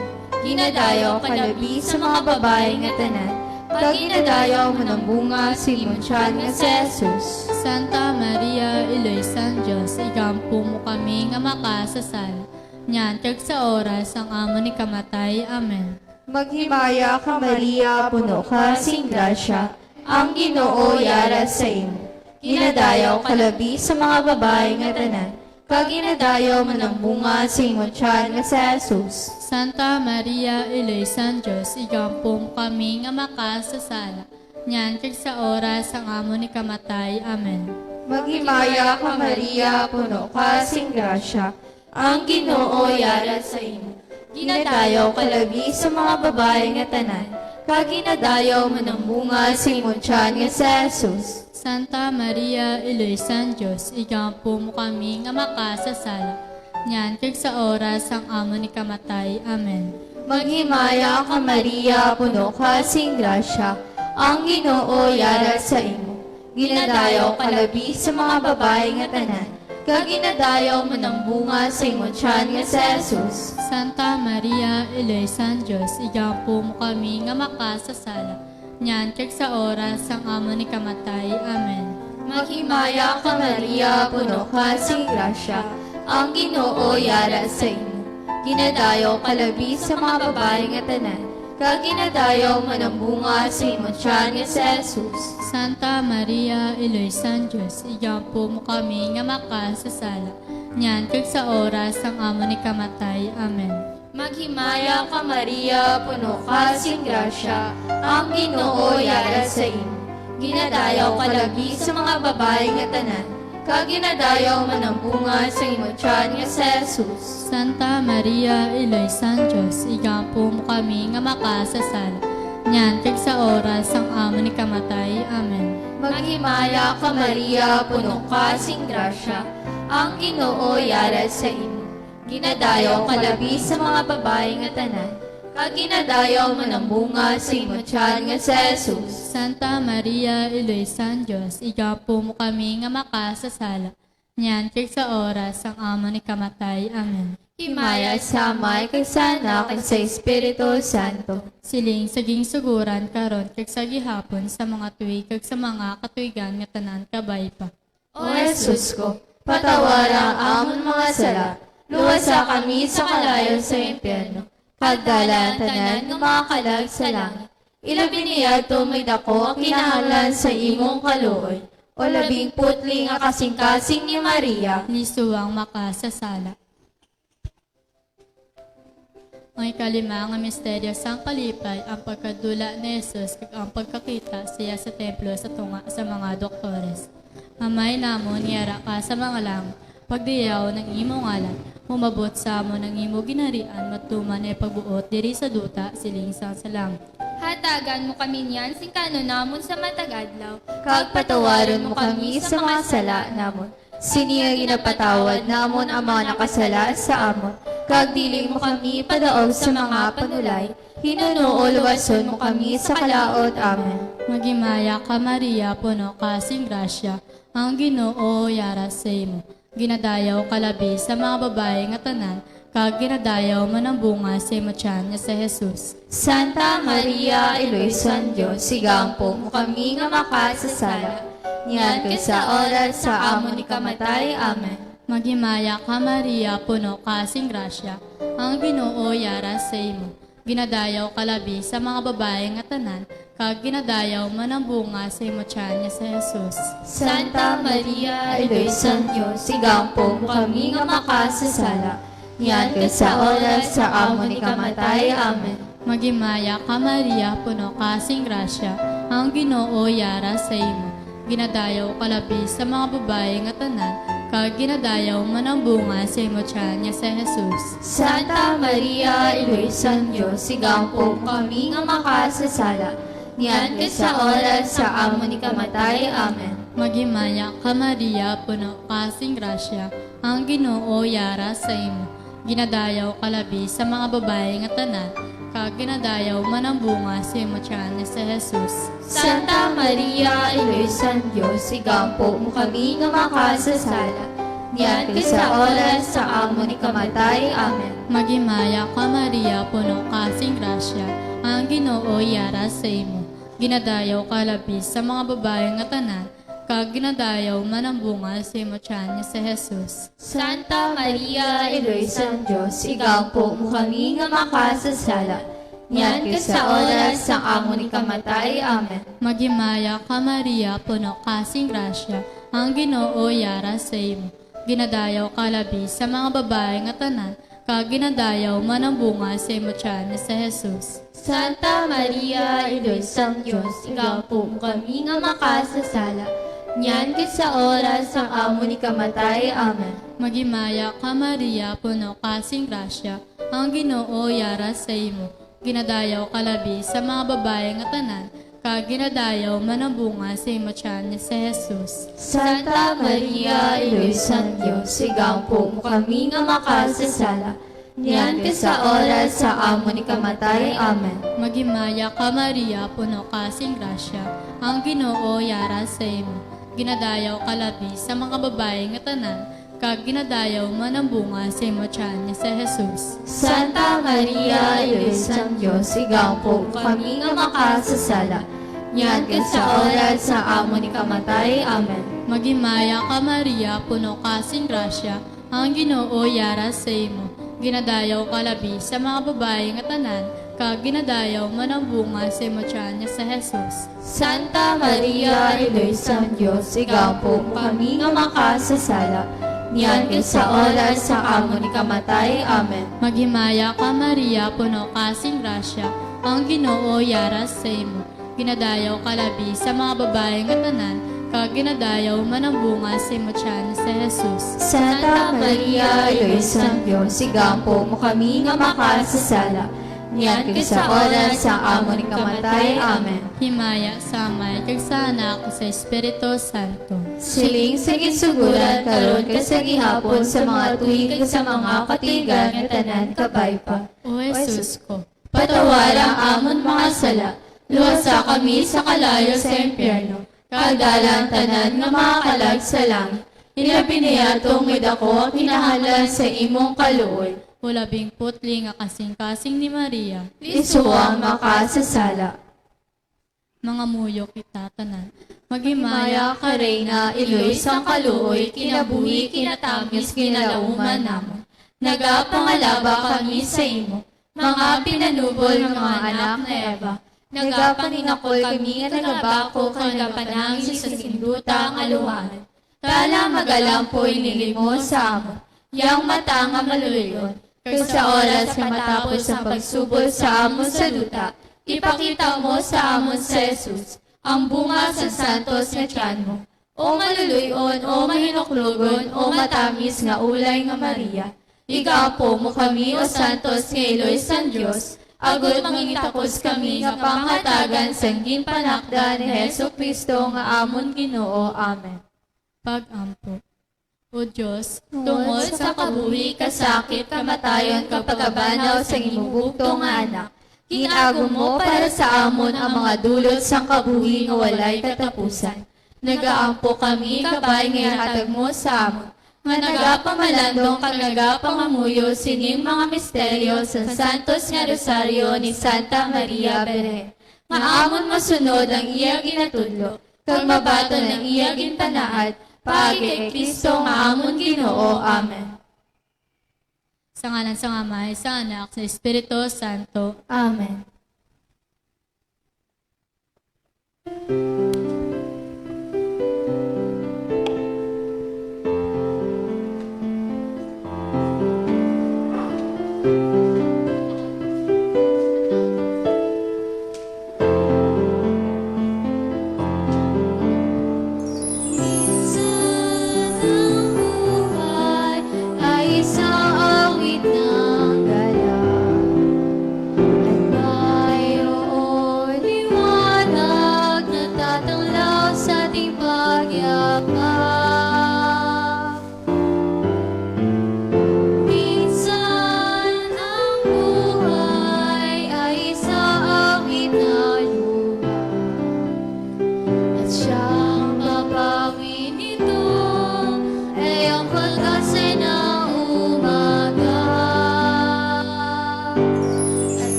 Speaker 2: Ginadayaw ka labi sa mga babae nga tanan, kag ginadayaw mo ng bunga sa imong tiyan nga sa Jesus.
Speaker 1: Santa Maria, Iloy San Diyos, igampo mo kami nga makasasala. Nyan kag sa oras ang amo ni kamatay. Amen.
Speaker 2: Maghimaya ka Maria, puno ka sing grasya, ang Ginoo yara sa imo. Ginadayaw ka labi sa mga babae nga tanan, kag ginadayaw mo ng bunga sa imong tiyan nga sa Jesus.
Speaker 1: Santa Maria, Iloy San Diyos, igampo mo kami nga makasasala. Nyan kag sa oras ang amo ni kamatay. Amen.
Speaker 2: Maghimaya ka Maria, puno ka sing grasya, ang Ginoo yara sa imo. Ginadayaw ka labi sa mga babae nga tanan, kag ginadayaw mo ng bunga sa imong tiyan nga sa Jesus.
Speaker 1: Santa Maria, Iloy San Diyos, igampo mo kami nga makasasala. Nyan kag sa oras ang amo ni kamatay. Amen.
Speaker 2: Maghimaya ka Maria, puno ka sing grasya, ang Ginoo yara sa imo. Ginadayaw ka labi sa mga babae nga tanan, kag ginadayaw mo ng bunga sa imong tiyan nga sa Jesus.
Speaker 1: Santa Maria, Iloy San Diyos, igampo mo kami nga makasasala. Nyan kag sa oras ang amo ni kamatay. Amen.
Speaker 2: Maghimaya ka Maria, puno ka sing grasya, ang Ginoo yara sa imo. Ginadayaw ka labi sa mga babae nga tanan, kag ginadayaw mo ng bunga sa imong tiyan nga sa Jesus.
Speaker 1: Santa Maria, Iloy San Diyos, igampo mo kami nga makasasala. Nyan kag sa oras ang amo ni kamatay. Amen.
Speaker 2: Maghimaya ka Maria, puno ka sing grasya, ang Ginoo yara sa imo. Ginadayaw ka labi sa mga babae nga tanan, kag ginadayaw mo ng bunga sa imong tiyan nga sa Jesus.
Speaker 1: Santa Maria, Iloy San Diyos, igampo mo kami nga makasasala. Nyan kag sa oras ang amo ni kamatay. Amen.
Speaker 2: Maghimaya ka Maria, puno ka sing grasya, ang Ginoo yara sa imo. Ginadayaw ka labi sa mga babae nga tanan, kag ginadayaw mo ng bunga sa imong tiyan nga sa Jesus.
Speaker 1: Santa Maria, Iloy San Diyos, igampo mo kami nga makasasala. Nyan kag sa oras ang amo ni kamatay. Amen.
Speaker 2: Himaya sa Amay, kag sa Anak, kag sa Espiritu Santo.
Speaker 1: Siling saging suguran karon kag sa gihapon sa mga tuig kag sa mga katuigan nga tanan kabay pa.
Speaker 2: O Jesus ko, patawaran ang amon mga sala, luwasa kami sa kalayo sa impyerno, pagdala ang tanan ng mga kalag sa langit. Ilabi niya to may dako ang kinahanglan sa imong kaluoy, o labing putli nga kasing-kasing ni Maria.
Speaker 1: Lisuwang makasasala. Ang ikalima nga misteryo sang kalipay, ang pagkadula ni Jesus kag ang pagkakita siya sa templo sa tunga sa mga doktores. Amay namon yara ka sa mga langit, pagdiyaw ng imong ngalan, humabot sa amon ng imo ginarian, matuman ay pagbuot diri sa duta siling sa langit.
Speaker 3: Hatagan mo kami niyan sing kano namon sa matagadlaw.
Speaker 2: Kag patawaron mo kami sa mga sala namon, siniya ginapatawad namon ang mga nakasala sa amon. Kag dili mo kami padaog sa mga panulay, hinuno luwason mo kami sa kalaot. Amen.
Speaker 1: Magimaya ka Maria, puno ka sing grasya, ang Ginoo yara sa imo. Ginadayaw ka labi sa mga babae nga tanan, kag ginadayaw mo ng bunga sa imo tiyan nga sa Jesus.
Speaker 2: Santa Maria, Iloy San Diyos, sigampo mo kami nga makasasala. Niyan kay sa oras sa amo ni kamatay. Amen.
Speaker 1: Magimaya ka Maria, puno ka sing grasya, ang Ginoo yara sa imo. Ginadayaw ka labi sa mga babae nga tanan, kag ginadayaw mo ng bunga sa imo tiyan nga sa Jesus.
Speaker 2: Santa Maria, Iloy San Diyos, sigampo mo kami nga makasasala. Niyan kay sa oras sa amo ni kamatay. Amen.
Speaker 1: Magimaya ka Maria, puno ka sing grasya, ang Ginoo yara sa imo. Ginadayaw ka labi sa mga babae nga tanan, kag ginadayaw man ang bunga sa imo tiyan niya si Jesus.
Speaker 2: Santa Maria, Iloysan Diyos, sigaw po kami nga makasasala. Niyan ka sa oras sa amo ni kamatay. Amen.
Speaker 1: Magimaya ka Maria, puno kasing grasya, ang Ginoo yara sa imo. Ginadayaw kalabi sa mga babae nga tanan, kag ginadayaw man ang bunga sa imo tiyan niya si Jesus.
Speaker 2: Santa Maria, Iloysan Diyos, sigaw po kami nga makasasala. Niyan ka sa oras sa amo ni kamatay. Amen.
Speaker 1: Magimaya ka Maria, puno kasing grasya, ang Ginoo yara sa imo. Ginadayaw kalabi sa mga babae nga tanan, kag ginadayaw man ang bunga sa imo tiyan niya si Jesus.
Speaker 2: Santa Maria, Iloysan Diyos, sigaw po kami nga makasasala. Niyan ka sa oras sa amo ni kamatay. Amen.
Speaker 1: Magimaya ka Maria, puno kasing grasya, ang Ginoo yara sa imo. Ginadayaw kalabi sa mga babae nga tanan, kag ginadayaw man ang bunga sa imo tiyan niya si Jesus.
Speaker 2: Santa Maria, Iloysan Diyos, sigaw po kami nga makasasala. Niyan ka sa oras sa amo ni kamatay. Amen.
Speaker 1: Magimaya ka Maria, puno kasing grasya, ang Ginoo yara sa imo. Ginadayaw kalabi sa mga babae nga tanan, kag ginadayaw man ang bunga sa imo tiyan niya si Jesus.
Speaker 2: Santa Maria, Iloysan Diyos, sigaw po kami nga makasasala. Niyan ka sa oras sa amo ni kamatay. Amen.
Speaker 1: Magimaya ka Maria, puno kasing grasya, ang Ginoo yara sa imo. Ginadayaw kalabi sa mga babae nga tanan, kag ginadayaw man ang bunga sa imo tiyan niya si Jesus.
Speaker 2: Santa Maria, Iloysan Diyos, sigaw po kami nga makasasala. Niyan ka sa oras sa amo ni kamatay. Amen.
Speaker 1: Magimaya ka Maria, puno kasing grasya, ang Ginoo yara sa imo. Ginadayaw kalabi sa mga babae nga tanan, kag ginadayaw man ang bunga sa imo tiyan niya si Jesus.
Speaker 2: Santa Maria, Iloysan Diyos, sigaw po kami nga makasasala. Niyan ka sa oras sa amo ni kamatay. Amen.
Speaker 1: Magimaya ka Maria, puno kasing grasya, ang Ginoo yara sa imo. Ginadayaw kalabi sa mga babae nga tanan, kag ginadayaw man ang bunga sa imo tiyan niya si Jesus.
Speaker 2: Santa Maria, Iloysan Diyos, sigaw po kami nga makasasala. Niyan ka sa oras sa amo ni kamatay. Amen.
Speaker 1: Himaya sa Amay, kag sa Anak, kag sa Espiritu Santo.
Speaker 2: Siling sa gisuguran karon ka sa gihapon sa mga tuig kag sa mga katigan nga tanan kabay pa.
Speaker 1: O Jesus ko,
Speaker 2: Patawar ang amon mga sala, luwasa kami sa kalayo sa impyerno. Kadalang tanan nga mga kalag sa langit. Ilabi niya itong midako kinahanglan sa imong kaluoy.
Speaker 1: ulabing putli nga kasing-kasing ni Maria,
Speaker 2: Isuwang makasasala.
Speaker 1: mga muyo kita tanan.
Speaker 2: Magimaya ka Reyna, iloy sa kaluoy, kinabuhi, kinatamis, kinalauman namon. Nagapangalaba kami sa imo, mga pinanubol ng mga anak na Eva. Nagapaninakol kami nga nagabako kang napanangin sa sinduta ang aluwanan. Tala magalampoy nilimo sa amo, yang mata nga maluluyon. Kag sa oras nga matapos ang pagsubol sa amon sa duta, ipakita mo sa amon sa Jesus, ang bunga sa santos nga tiyan mo. O maluluyon, o mahinuklugon, o matamis nga ulay nga Maria. Igapo mo kami, o santos nga iloy san Diyos, agud mangingitakos kami nga panghatagan sang ginpanakda ni Heso Kristo nga amon Ginoo. Amen.
Speaker 1: Pag-ampo. O Diyos,
Speaker 2: Tungod sa kabuhi, kasakit, kamatayon, kapagabanaw sa imubugto nga anak, kinago mo para sa amon ang mga dulot sang kabuhi nga walay katapusan. Nagaampo kami, kabay nga hatag mo sa amon, nga nagapamalandong kag nagapangamuyo sining mga misteryo sa Santos nga Rosario ni Santa Maria Beren. Nga amon masunod ang iya ginatudlo, kag mabaton ang iya ginpanaad, pagi kay Kristo nga amon Ginoo. Amen.
Speaker 1: sa ngalan sa Amay, sa Anak, sa Espiritu Santo.
Speaker 2: Amen.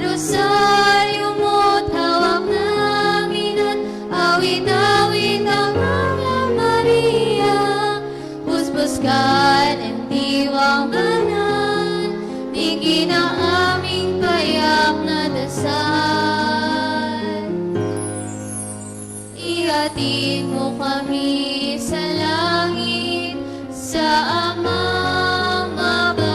Speaker 2: rosaryo mo't hawak namin at awit-awit ang Ave Maria. Puspuskan ang diwang banal, tingin ang aming payak na dasal. Ihatid mo kami sa langit, sa amang mapagmahal.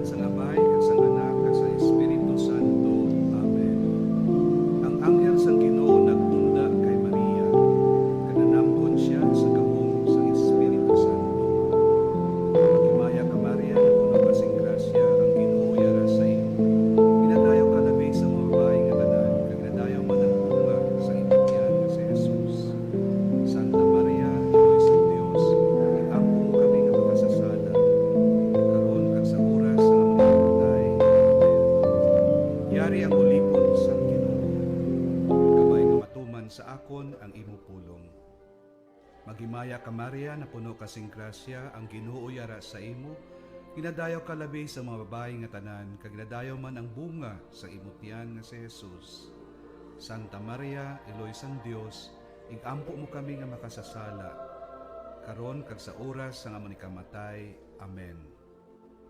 Speaker 4: Sa Amay, at sa Anak, at sa Espiritu Santo. Amen. Ang anghel sang Ginoo nagtunda kay Maria, kananampon siya sa gahom sang Espiritu Santo. Himaya ka Maria, puno ka sing grasya, ang Ginoo yara sa imo. Ginadayaw ka labi sa mga babae nga tanan, kag ginadayaw man ang bunga sa imong tiyan nga si Jesus. Santa Maria, Inoy sang Dios, iampo mo kami nga makasasala, karon kag sa oras sa among pagpatay. Amen. Yari ang ulipon sang Ginoo, kamay nga matuman sa akon ang imo pulong. Maghimaya ka Maria, na puno ka sing grasya, ang Ginoo yara sa imo. Ginadayaw ka labi sa mga babae nga tanan, kag ginadayaw man ang bunga sa imo tiyan nga si Jesus. Santa Maria, Eloy sang Dios, igampo mo kami nga makasasala, karon kag sa oras sa among ikamatay. Amen.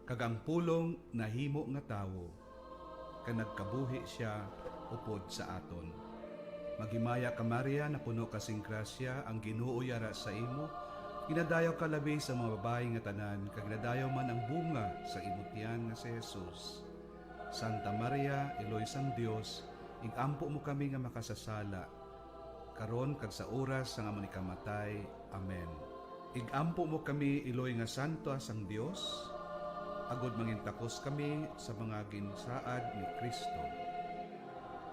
Speaker 4: Kag ang pulong nahimo nga tawo, kag nagkabuhi siya upod sa aton. Maghimaya ka Maria, na puno ka sing grasya, ang Ginoo yara sa imo. Ginadayaw ka labi sa mga babae nga tanan, kag ginadayaw man ang bunga sa imo tiyan nga si Jesus. Santa Maria, Eloy sang Dios, igampo mo kami nga makasasala, karon kag sa oras sa among ikamatay. Amen. Igampo mo kami, Eloy nga santo sang Dios, agod mangintakos kami sa mga ginsaad ni Kristo.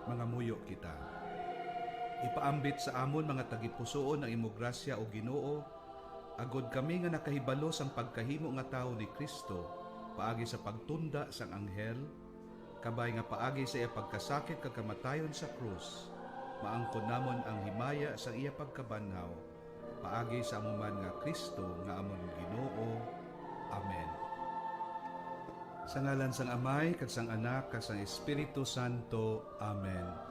Speaker 4: Mga muyo kita. Ipaambit sa amon mga tagipusoon ang imo grasya o Ginoo, agod kami nga nakahibalo sang pagkahimo nga tao ni Kristo, paagi sa pagtunda sang anghel, kabay nga paagi sa iya pagkasakit kag kamatayon sa krus, maangkon namon ang himaya sa iya pagkabanhaw, paagi sa amuman nga Kristo nga amon Ginoo. Amen. Sa ngalan sang Amay, kag sang Anak, kag sang Espiritu Santo. Amen.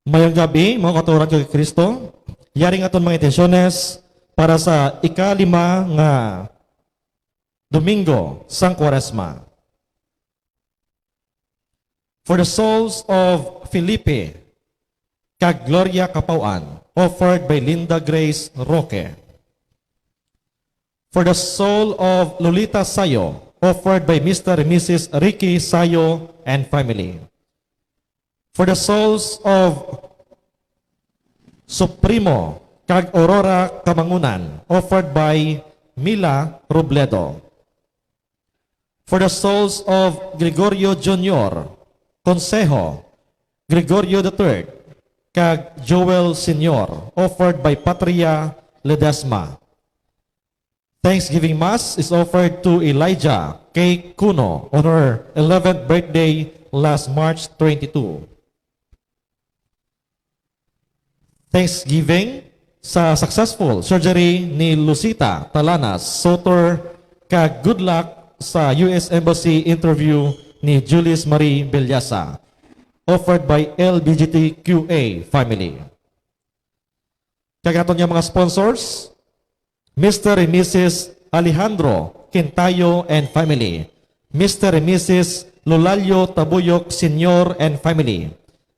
Speaker 5: Mayong gabi, mga katuran kay Kristo. Yaring aton mga intensyones para sa ikalima nga Domingo sang Quaresma. For the souls of Felipe kag Gloria Capauan, offered by Linda Grace Roque. For the soul of Lolita Sayo, offered by Mr. and Mrs. Ricky Sayo and family. For the souls of Supremo kag Aurora Kamangunan, offered by Mila Robledo. For the souls of Gregorio Jr., Consejo, Gregorio III, kag Joel Sr., offered by Patria Ledesma. Thanksgiving Mass is offered to Elijah K. Kuno on her 11th birthday last March 22. Thanksgiving sa successful surgery ni Lucita Talanas Sotor kag good luck sa US Embassy interview ni Julius Marie Bilyasa, offered by LBGTQA family. Kagaton niya mga sponsors, Mr. and Mrs. Alejandro Quintayo and family, Mr. and Mrs. Lulalio Tabuyok Sr. and family,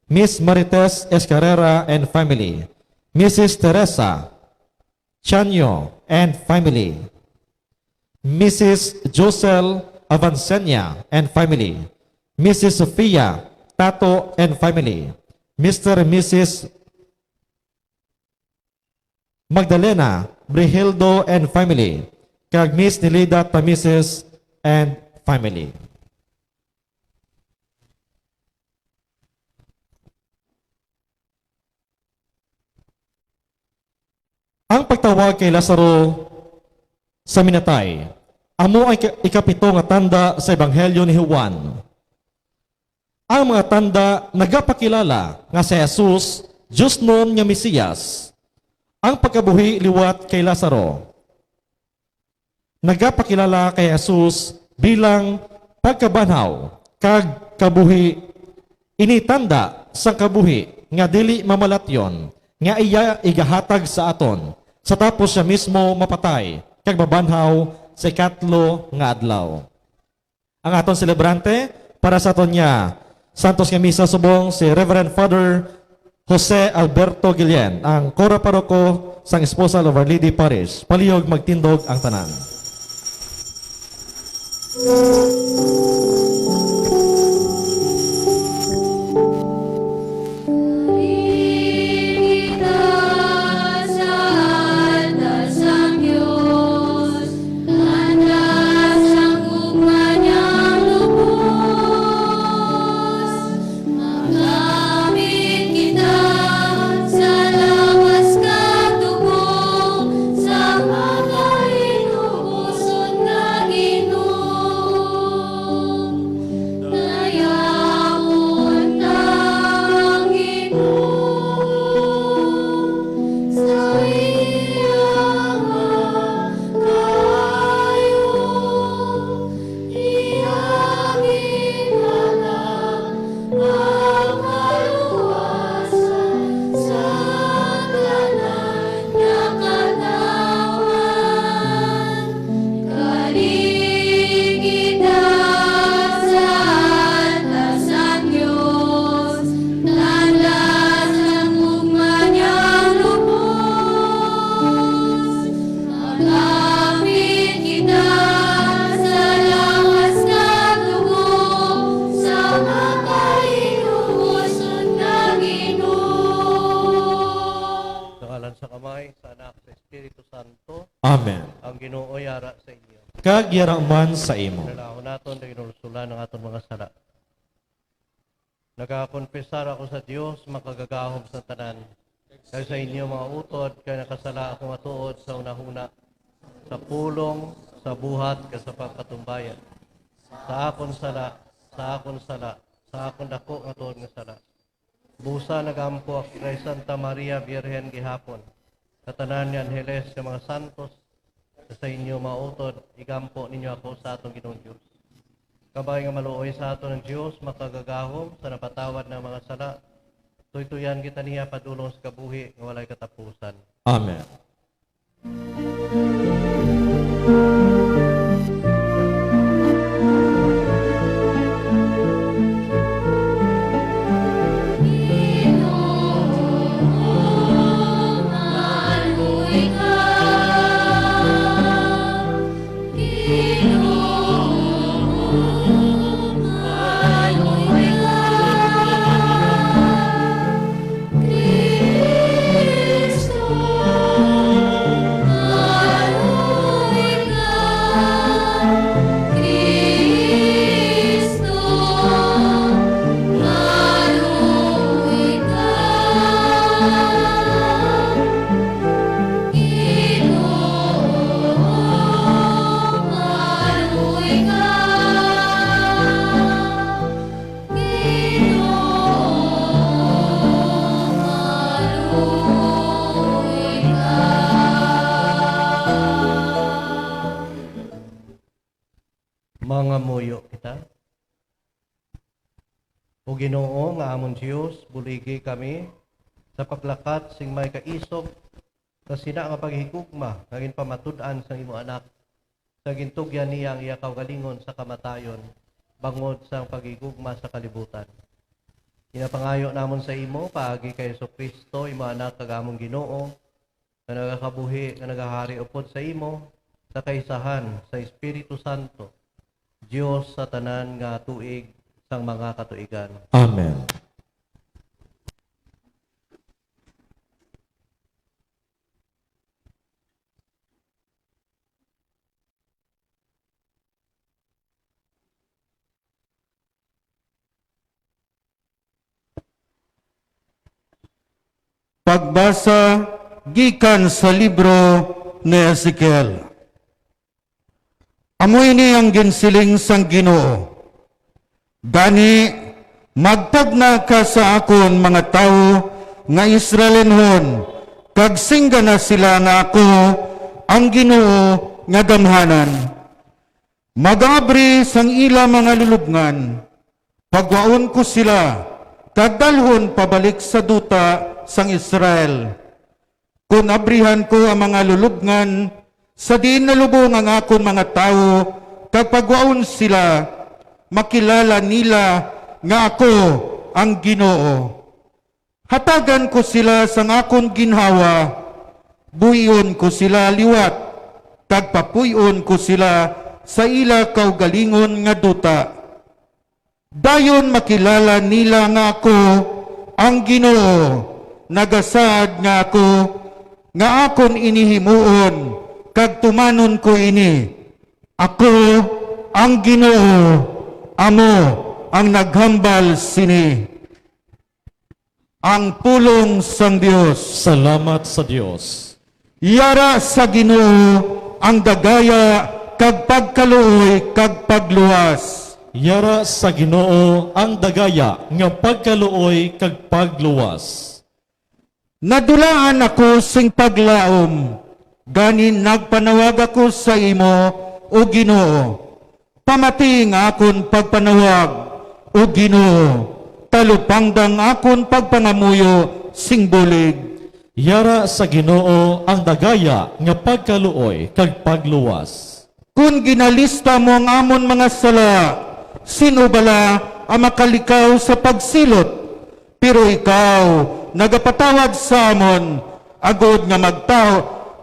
Speaker 5: Miss Marites Escarrera and family, Mrs. Teresa Chanyo and family, Mrs. Josel Avancenia and family, Mrs. Sofia Tato and family, Mr. and Mrs. Magdalena Brihildo and family, kag Miss Nilida Tamises and family. Ang pagtawag kay Lazaro sa minatay, amo ay ikapito nga tanda sa Ebanghelyo ni Juan. Ang mga tanda nagapakilala nga si Jesus, Diyos noon nga Mesiyas, ang pagkabuhi liwat kay Lazaro. Nagapakilala kay Jesus bilang pagkabanhaw kag kabuhi, initanda sa kabuhi nga dili mamalatyon nga iya igahatag sa aton sa tapos siya mismo mapatay kag mabanhaw sa ikatlo nga adlaw. Ang aton celebrante para sa aton niya Santos nga misa subong si Reverend Father Jose Alberto Guillen, ang Kora Paroko sang Esposal of Our Lady Parish. Palihog magtindog ang tanan. Amen.
Speaker 6: Ang Ginoo yara sa inyo.
Speaker 5: Kag yarang man sa imo.
Speaker 6: Nalahon naton na ginulsulan ng aton mga sala. Nagakonfesar ako sa Dios makagagahom sa tanan. Kag sa inyo mga utod kay nakasala ako matuod sa unahuna, sa pulong, sa buhat kag sa pagkatumbayan. Sa akon sala, sa akon dako nga tuod nga sala. Busa nagampo ako kay Santa Maria Virgen gihapon. Katanan ni Angeles sa mga santos, sa inyo mautod, igampo ninyo ako sa atong Ginoong Diyos. Kabay nga maluoy sa aton ng Diyos, makagagahom sa napatawad ng mga sala. Tuytuyan kita niya padulong sa kabuhi nga walay katapusan.
Speaker 5: Amen.
Speaker 2: Cristo
Speaker 6: Mga muyo kita. O Ginoo nga amon Diyos, buligi kami sa paglakat sing may kaisog sa sina nga paghigugma nga pamatud-an sa imo anak sa gintugyan niya ang iya kaugalingon sa kamatayon bangod sa paghigugma sa kalibutan. Inapangayo namon sa imo paagi kay Jesucristo imo anak kag among Ginoo nga nagakabuhi nga nagahari upod sa imo sa kaisahan sa Espiritu Santo Dios sa tanan nga tuig sang mga katuigan.
Speaker 5: Amen.
Speaker 7: Pagbasa gikan sa libro ni Ezekiel. Amoy ni ang ginsiling sang Ginoo. Gani magtagna ka sa akon mga tao nga Israelenhon, kag singga na sila nga ako ang Ginoo nga gamhanan. Magabri sang ila mga lulubngan, pagwaon ko sila, kag dalhon pabalik sa duta sang Israel. Kung abrihan ko ang mga lulubngan, sa diin nalubong ang akon mga tao, kag pagwaon sila, makilala nila nga ako ang Ginoo. Hatagan ko sila sang akon ginhawa, buyon ko sila liwat, kag papuyon ko sila sa ila kaugalingon nga duta. Dayon makilala nila nga ako ang Ginoo, nagasaad nga ako, nga akon inihimuon, kag tumanon ko ini. Ako ang Ginoo, amo ang naghambal sini. Ang pulong sang Dios.
Speaker 5: Salamat sa Dios.
Speaker 7: Yara sa Ginoo ang dagaya kag pagkaluoy kag pagluwas.
Speaker 5: Yara sa Ginoo ang dagaya nga pagkaluoy kag pagluwas.
Speaker 7: Nadulaan ako sing paglaom, ganin nagpanawag ako sa imo, o Ginoo. Pamati nga akon pagpanawag, o Ginoo. Talupangdang akon pagpangamuyo sing bulig.
Speaker 5: Yara sa Ginoo ang dagaya nga pagkaluoy kag pagluwas.
Speaker 7: Kung ginalista mo ang amon mga sala, sino bala ang makalikaw sa pagsilot? Pero ikaw, nagapatawag sa amon, agod nga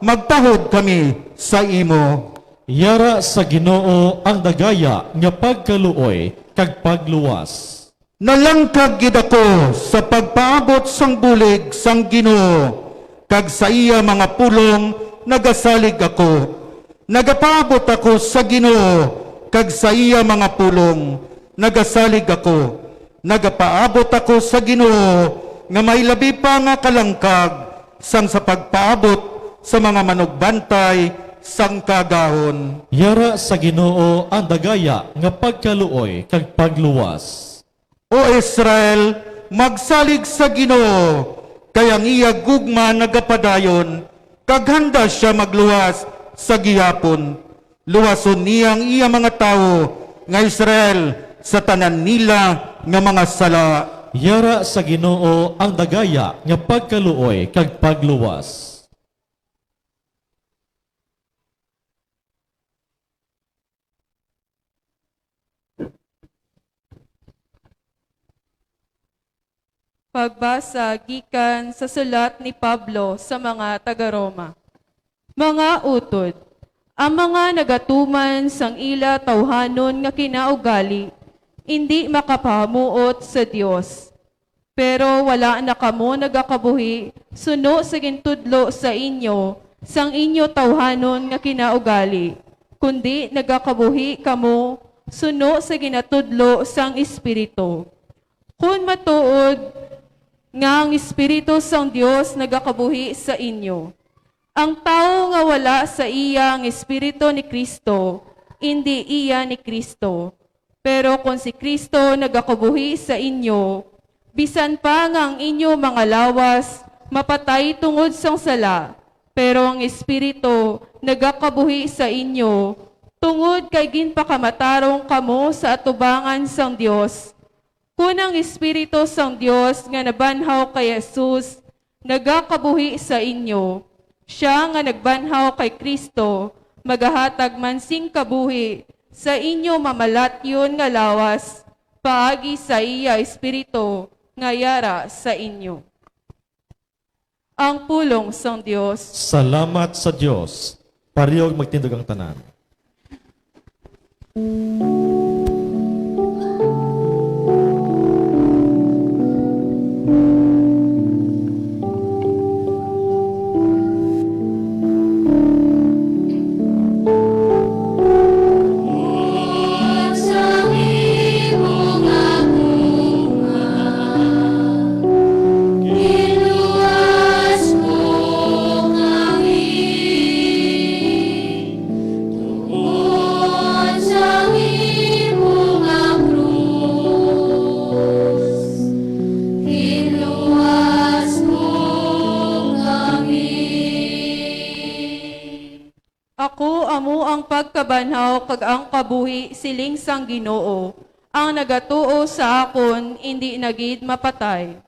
Speaker 7: magtahod kami sa imo.
Speaker 5: Yara sa Ginoo ang dagaya nga pagkaluoy kag pagluwas.
Speaker 7: Nalangkag gid ako sa pagpaabot sang bulig sang Ginoo, kag sa iya mga pulong nagasalig ako. Nagapaabot ako sa Ginoo, kag sa iya mga pulong nagasalig ako. Nagapaabot ako sa Ginoo, nga may labi pa nga kalangkag sang sa pagpaabot sa mga manugbantay sang kagahon.
Speaker 5: Yara sa Ginoo ang dagaya nga pagkaluoy kag pagluwas.
Speaker 7: O Israel, magsalig sa Ginoo, kaya ang iya gugma nagapadayon, kag handa siya magluwas sa gihapon. Luwason niya ang iya mga tao, nga Israel, sa tanan nila nga mga sala.
Speaker 5: Yara sa Ginoo ang dagaya nga pagkaluoy kag pagluwas.
Speaker 8: Pagbasa gikan sa sulat ni Pablo sa mga taga-Roma. Mga utod, ang mga nagatuman sang ila tawhanon nga kinaugali, hindi makapahamuot sa Dios. Pero wala na kamo nagakabuhi, suno sa gintudlo sa inyo, sang inyo tawhanon nga kinaugali, kundi nagakabuhi kamo, suno sa ginatudlo sang Espiritu. Kung matuod, nga ang Espiritu sang Dios nagakabuhi sa inyo. Ang tao nga wala sa iya ang Espiritu ni Kristo, hindi iya ni Kristo. Pero kung si Kristo nagakabuhi sa inyo, bisan pa nga ang inyo mga lawas, mapatay tungod sang sala, pero ang Espiritu nagakabuhi sa inyo, Tungod kay ginpakamatarong kamo sa atubangan sang Dios. Kunang Espiritu sang Dios nga nabanhaw kay Jesus, nagakabuhi sa inyo. Siya nga nagbanhaw kay Kristo, magahatag mansing kabuhi sa inyo mamalatyon nga lawas, paagi sa iya Espiritu nga yara sa inyo. Ang pulong sang Dios.
Speaker 5: Salamat sa Dios. Pariyog magtindog ang tanan.
Speaker 8: Ako amo ang pagkabanhaw kag ang kabuhi siling sang Ginoo. Ang nagatuo sa akon indi nagid mapatay.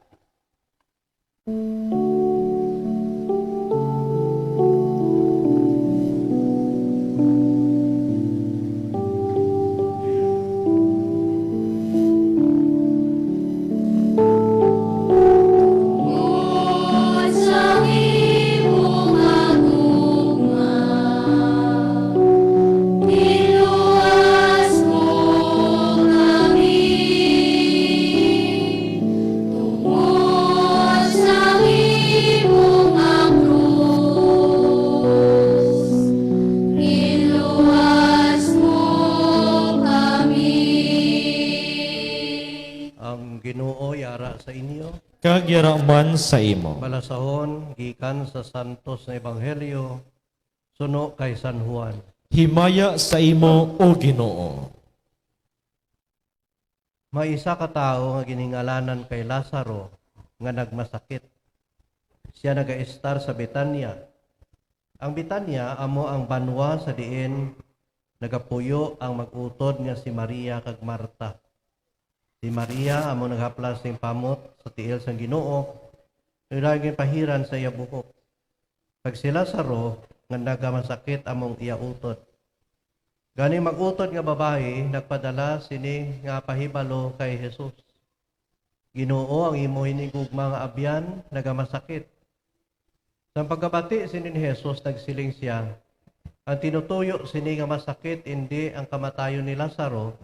Speaker 6: Ang Ginoo yara sa inyo.
Speaker 5: Kag yaraman sa imo.
Speaker 6: Malasahon gikan sa santos na ebanghelyo suno kay San Juan.
Speaker 5: Himaya sa imo, O Ginoo.
Speaker 6: May isa ka tao nga giningalanan kay Lazaro nga nagmasakit. Siya nagaestar sa Betania. Ang Betania amo ang banwa sa diin nagapuyo ang mag-utod nga si Maria kag Marta. Si Maria amo naghaplas ning pamot sa tiil sang Ginoo, nilaging pahiran sa iya buhok. Pag si Lazaro nga nagamasakit among iya utod. Gani mag-utod nga babae nagpadala sini nga pahibalo kay Jesus. Ginoo, ang imo hinigugma nga abyan nagamasakit. Sa pagkabati sini ni Jesus nagsiling siya, ang tinutuyo sini nga masakit hindi ang kamatayon ni Lazaro,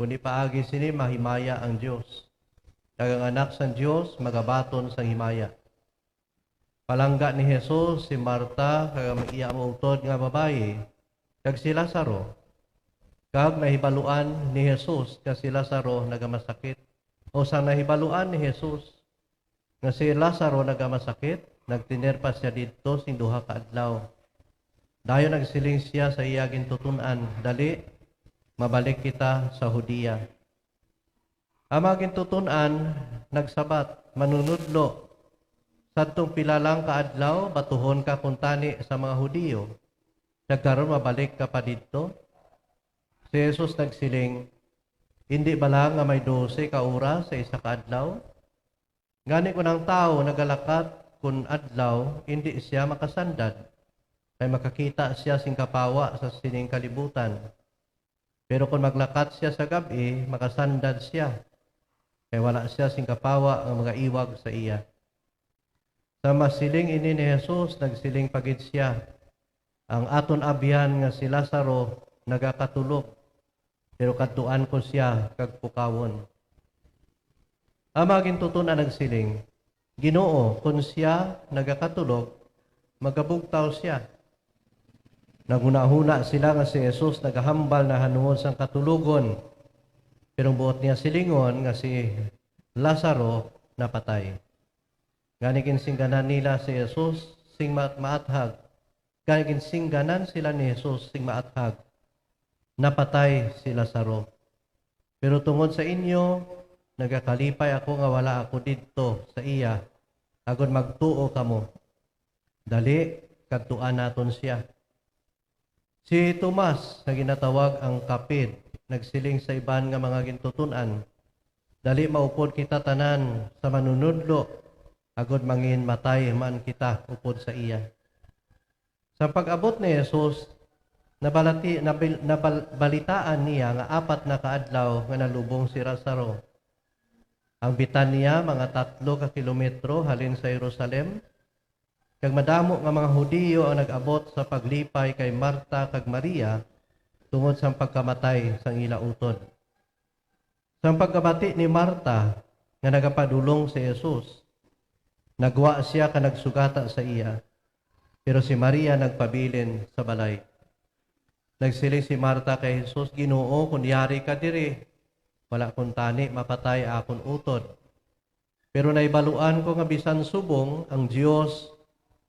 Speaker 6: kundi paagi sini mahimaya ang Dios. Dagang anak sang Dios magabaton sang himaya. Palangga ni Jesus si Marta kag iya mo utod nga babae kag si Lazaro. Kag nahibaluan ni Jesus nga si Lazaro nagamasakit. O sa nahibaluan ni Jesus nga si Lazaro nagamasakit, nagtinerpa siya dito sing duha ka adlaw. Dayon nagsiling siya sa iya gintutunan, dali mabalik kita sa Hudiya. Ang mga gintutunan nagsabat, manunudlo. Sadtong pilalang kaadlaw, batuhon ka kuntani sa mga Hudiyo. Nagkaroon mabalik ka pa dito. Si Jesus nagsiling, hindi ba lang nga may 12 ka oras sa isa ka adlaw? Ngani ko ng tao nagalakat kun adlaw, hindi siya makasandad. Kay makakita siya sing kapawa sa sining kalibutan. Pero kung maglakat siya sa gabi, makasandad siya. Kay wala siya sing kapawa ang mga iwag sa iya. Sa masiling ini ni Jesus, nagsiling pagid siya. Ang aton abyan nga si Lazaro nagakatulog. Pero katuan ko siya kag pukawon. Ang mga gintutunan nagsiling, Ginoo, kung siya nagakatulog, magabugtaw siya. Naguna-huna sila nga si Jesus nagahambal na hanuon sang katulugon. Pero buot niya silingon nga si Lazaro napatay. Ganigin singganan nila si Jesus sing maathag. Ganigin singganan sila ni Jesus sing maathag. Napatay si Lazaro. Pero tungod sa inyo, nagakalipay ako nga wala ako didto sa iya, agon magtuo kamo. Dali, kagtuan naton siya. Si Tomas, na ginatawag ang kapid, nagsiling sa iban nga mga gintutunan, dali maupod kita tanan sa manunudlo, agod mangin matay man kita upod sa iya. Sa pag-abot ni Jesus, nabalitaan niya nga 4 na kaadlaw nga nalubong si Lazaro. Ang bitan niya mga 3 ka kilometro halin sa Jerusalem. Kag madamo nga mga Hudiyo ang nag-abot sa paglipay kay Marta kag Maria tungod sa pagkamatay sang ila utod. Sa pagkabati ni Marta nga nagapadulong si Jesus, nagwa siya ka nagsugata sa iya. Pero si Maria nagpabilin sa balay. Nagsiling si Marta kay Jesus, Ginoo, kung yari ka diri, wala kong tani, mapatay akon utod. Pero naibaluan ko nga bisan subong, ang Diyos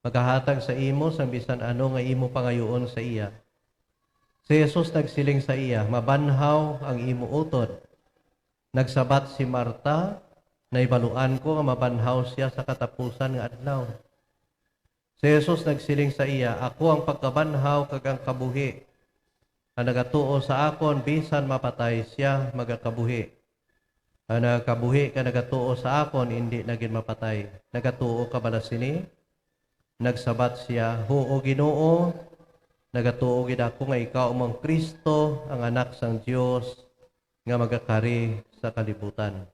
Speaker 6: maghahatag sa imo sa bisan ano nga imo pangayoon sa iya. Si Jesus nagsiling sa iya, mabanhaw ang imo utod. Nagsabat si Marta, naibaluan ko nga mabanhaw siya sa katapusan nga adlaw. Si Jesus nagsiling sa iya, ako ang pagkabanhaw kag ang kabuhi. Ang nagatuo sa akon, bisan mapatay siya, magakabuhi. Ang nagakabuhi ka nagatuo sa akon, hindi naging mapatay. Nagatuo ka bala sini? Nagsabat siya, Huo Ginoo, nagatuo gid ako nga ikaw mong Kristo, ang anak sang Dios nga magakari sa kalibutan.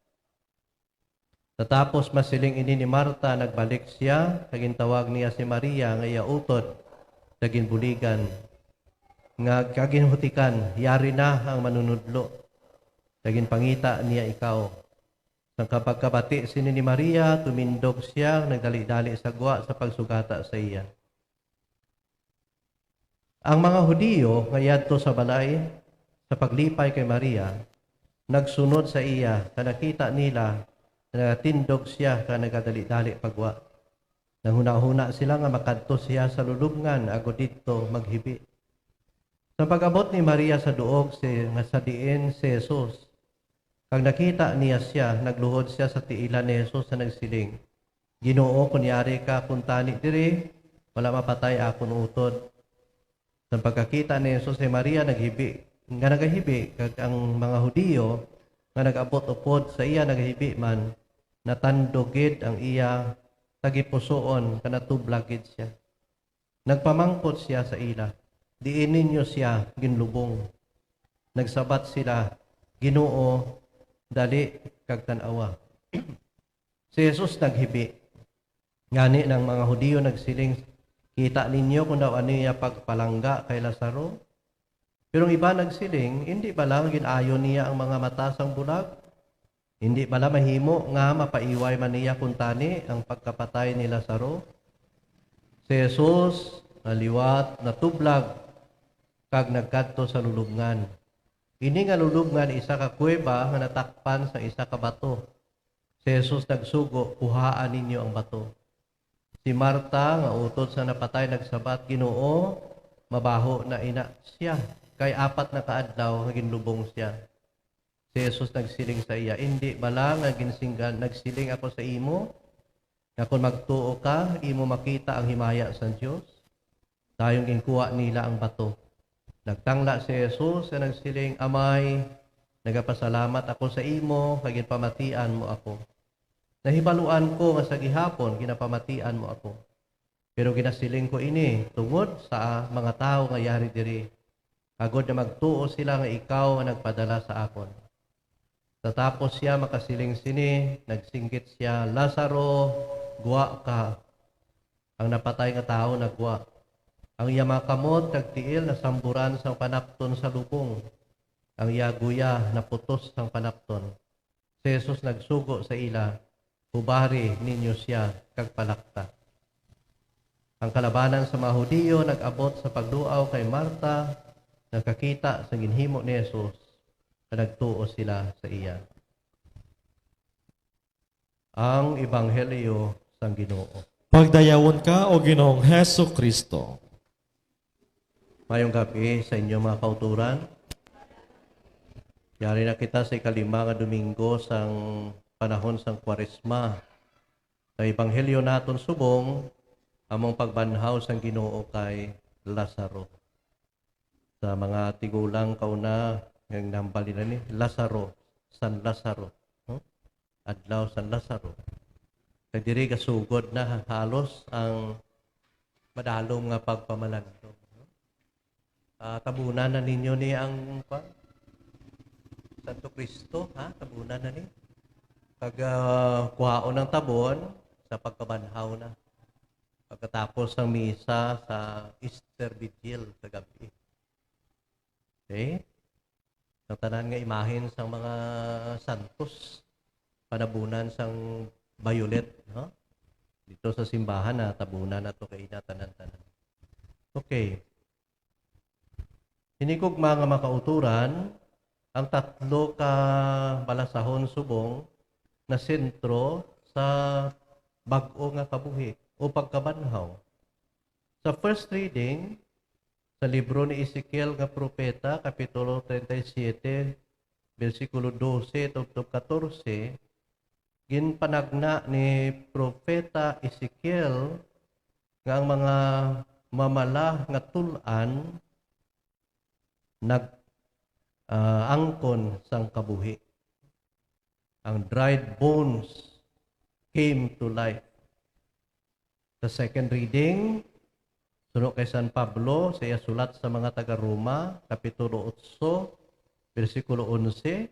Speaker 6: Tatapos masiling ini ni Marta, nagbalik siya, kaging tawag niya si Maria nga iya utod, kaging buligan, nga kaging hutikan, yari na ang manunudlo, kaging pangita niya ikaw. Sa kapagkabati sini ni Maria, tumindog siya, nagdali-dali sa gwa sa pagsugata sa iya. Ang mga Hudiyo nga yadto sa balay, sa paglipay kay Maria, nagsunod sa iya, nakita nila, nagtindog siya ka nagadali-dali pagwa. Nanghuna-huna sila nga makadto siya sa lulubngan agud didto maghibi. Sa pag-abot ni Maria sa duog nga sa diin si Jesus, kag nakita niya siya, nagluhod siya sa tiilan ni Jesus sa nagsiling, Ginoo, kunyari ka kuntani diri, wala mapatay akon utod. Sa pagkakita ni Jesus si Maria naghibi, nga nagahibi kag ang mga Hudiyo nga nag-abot upod sa iya nagahibi man, natandogid ang iya tagipusoon kanatublagid siya. Nagpamangkot siya sa ila, diin ninyo siya ginlubong. Nagsabat sila, Ginoo, dali kag tan-awa. Si Jesus naghibi. Ngani ng mga Hudiyo nagsiling, kita ninyo kung daw ano niya pagpalangga kay Lazaro? Pero ang iba nagsiling, hindi ba lang ginayon niya ang mga mata sang bulag? Hindi ba lang mahimo nga mapaiway man niya kuntani ang pagkapatay ni Lazaro? Si Jesus, naliwat, natublag, kag nagkadto sa lulubngan. Ini nga lulubngan isa ka kuweba nga natakpan sa isa ka bato. Si Jesus nagsugo, kuhaan ninyo ang bato. Si Marta, nga utod sa napatay, nagsabat, Ginoo, mabaho na ina siya. Kay 4 na kaadlaw, ginlubong siya. Si Jesus nagsiling sa iya, hindi bala nga ginsinggan, nagsiling ako sa imo, na kung magtuo ka, imo makita ang himaya sa Diyos. Tayong ginkuha nila ang bato. Nagtangla si Jesus, na nagsiling, Amay, nagapasalamat ako sa imo, kagin pamatian mo ako. Nahibaluan ko nga sa gihapon, ginapamatian mo ako. Pero ginasiling ko ini, tungod sa mga tao nga yari diri. Agod na magtuo sila nga ikaw ang nagpadala sa akon. Tatapos siya makasiling sini, nagsinggit siya, Lazaro, guwa ka. Ang napatay nga tao nagwa. Ang iya makamot, nagtiil, nasamburan sang panapton sa lubong. Ang iya guya, naputos sang panapton. Si Jesus nagsugo sa ila, hubari ninyo siya, kagpalakta. Ang kalabanan sa mga Hudiyo nag-abot sa pagduaw kay Marta, nakakita sa ginhimo ni Jesus, na nagtuo sila sa iya. Ang Ebanghelyo sang Ginoo.
Speaker 5: Pagdayawon ka o Ginoong Heso Kristo.
Speaker 6: Mayong gabi sa inyo mga kauturan. Yari na kita sa ikalima nga Domingo sang panahon sang Kwaresma. Sa Ebanghelyo naton subong, among pagbanhaw sang Ginoo kay Lazaro. sa mga tigulang kauna ng nambal nila ni Lazaro, San Lazaro. No? Adlaw San Lazaro. Kaya diri kasugod na halos ang madalom nga pagpamalandong. No? Tabunan na ninyo ni ang Santo Cristo, ha? Tabunan na ni. Pag kuhaon ng tabon sa pagkabanhaw na. Pagkatapos ng misa sa Easter Vigil sa gabi. Okay? Ang tanan nga imahin sa mga santos, panabunan sang violet, no? Dito sa simbahan na tabunan na ito kay tanan-tanan. Okay. Hinikog mga makauturan, ang tatlo ka balasahon subong na sentro sa bag-o nga kabuhi o pagkabanhaw. Sa first reading, sa libro ni Ezekiel nga propeta, kapitulo 37, versikulo 12 tugtog 14, ginpanagna ni propeta Ezekiel nga ang mga mamala nga tulan angkon sang kabuhi. Ang dried bones came to life. Sa second reading, sunod kay San Pablo, sa sulat sa mga taga-Roma, kapitulo 8, versikulo 11,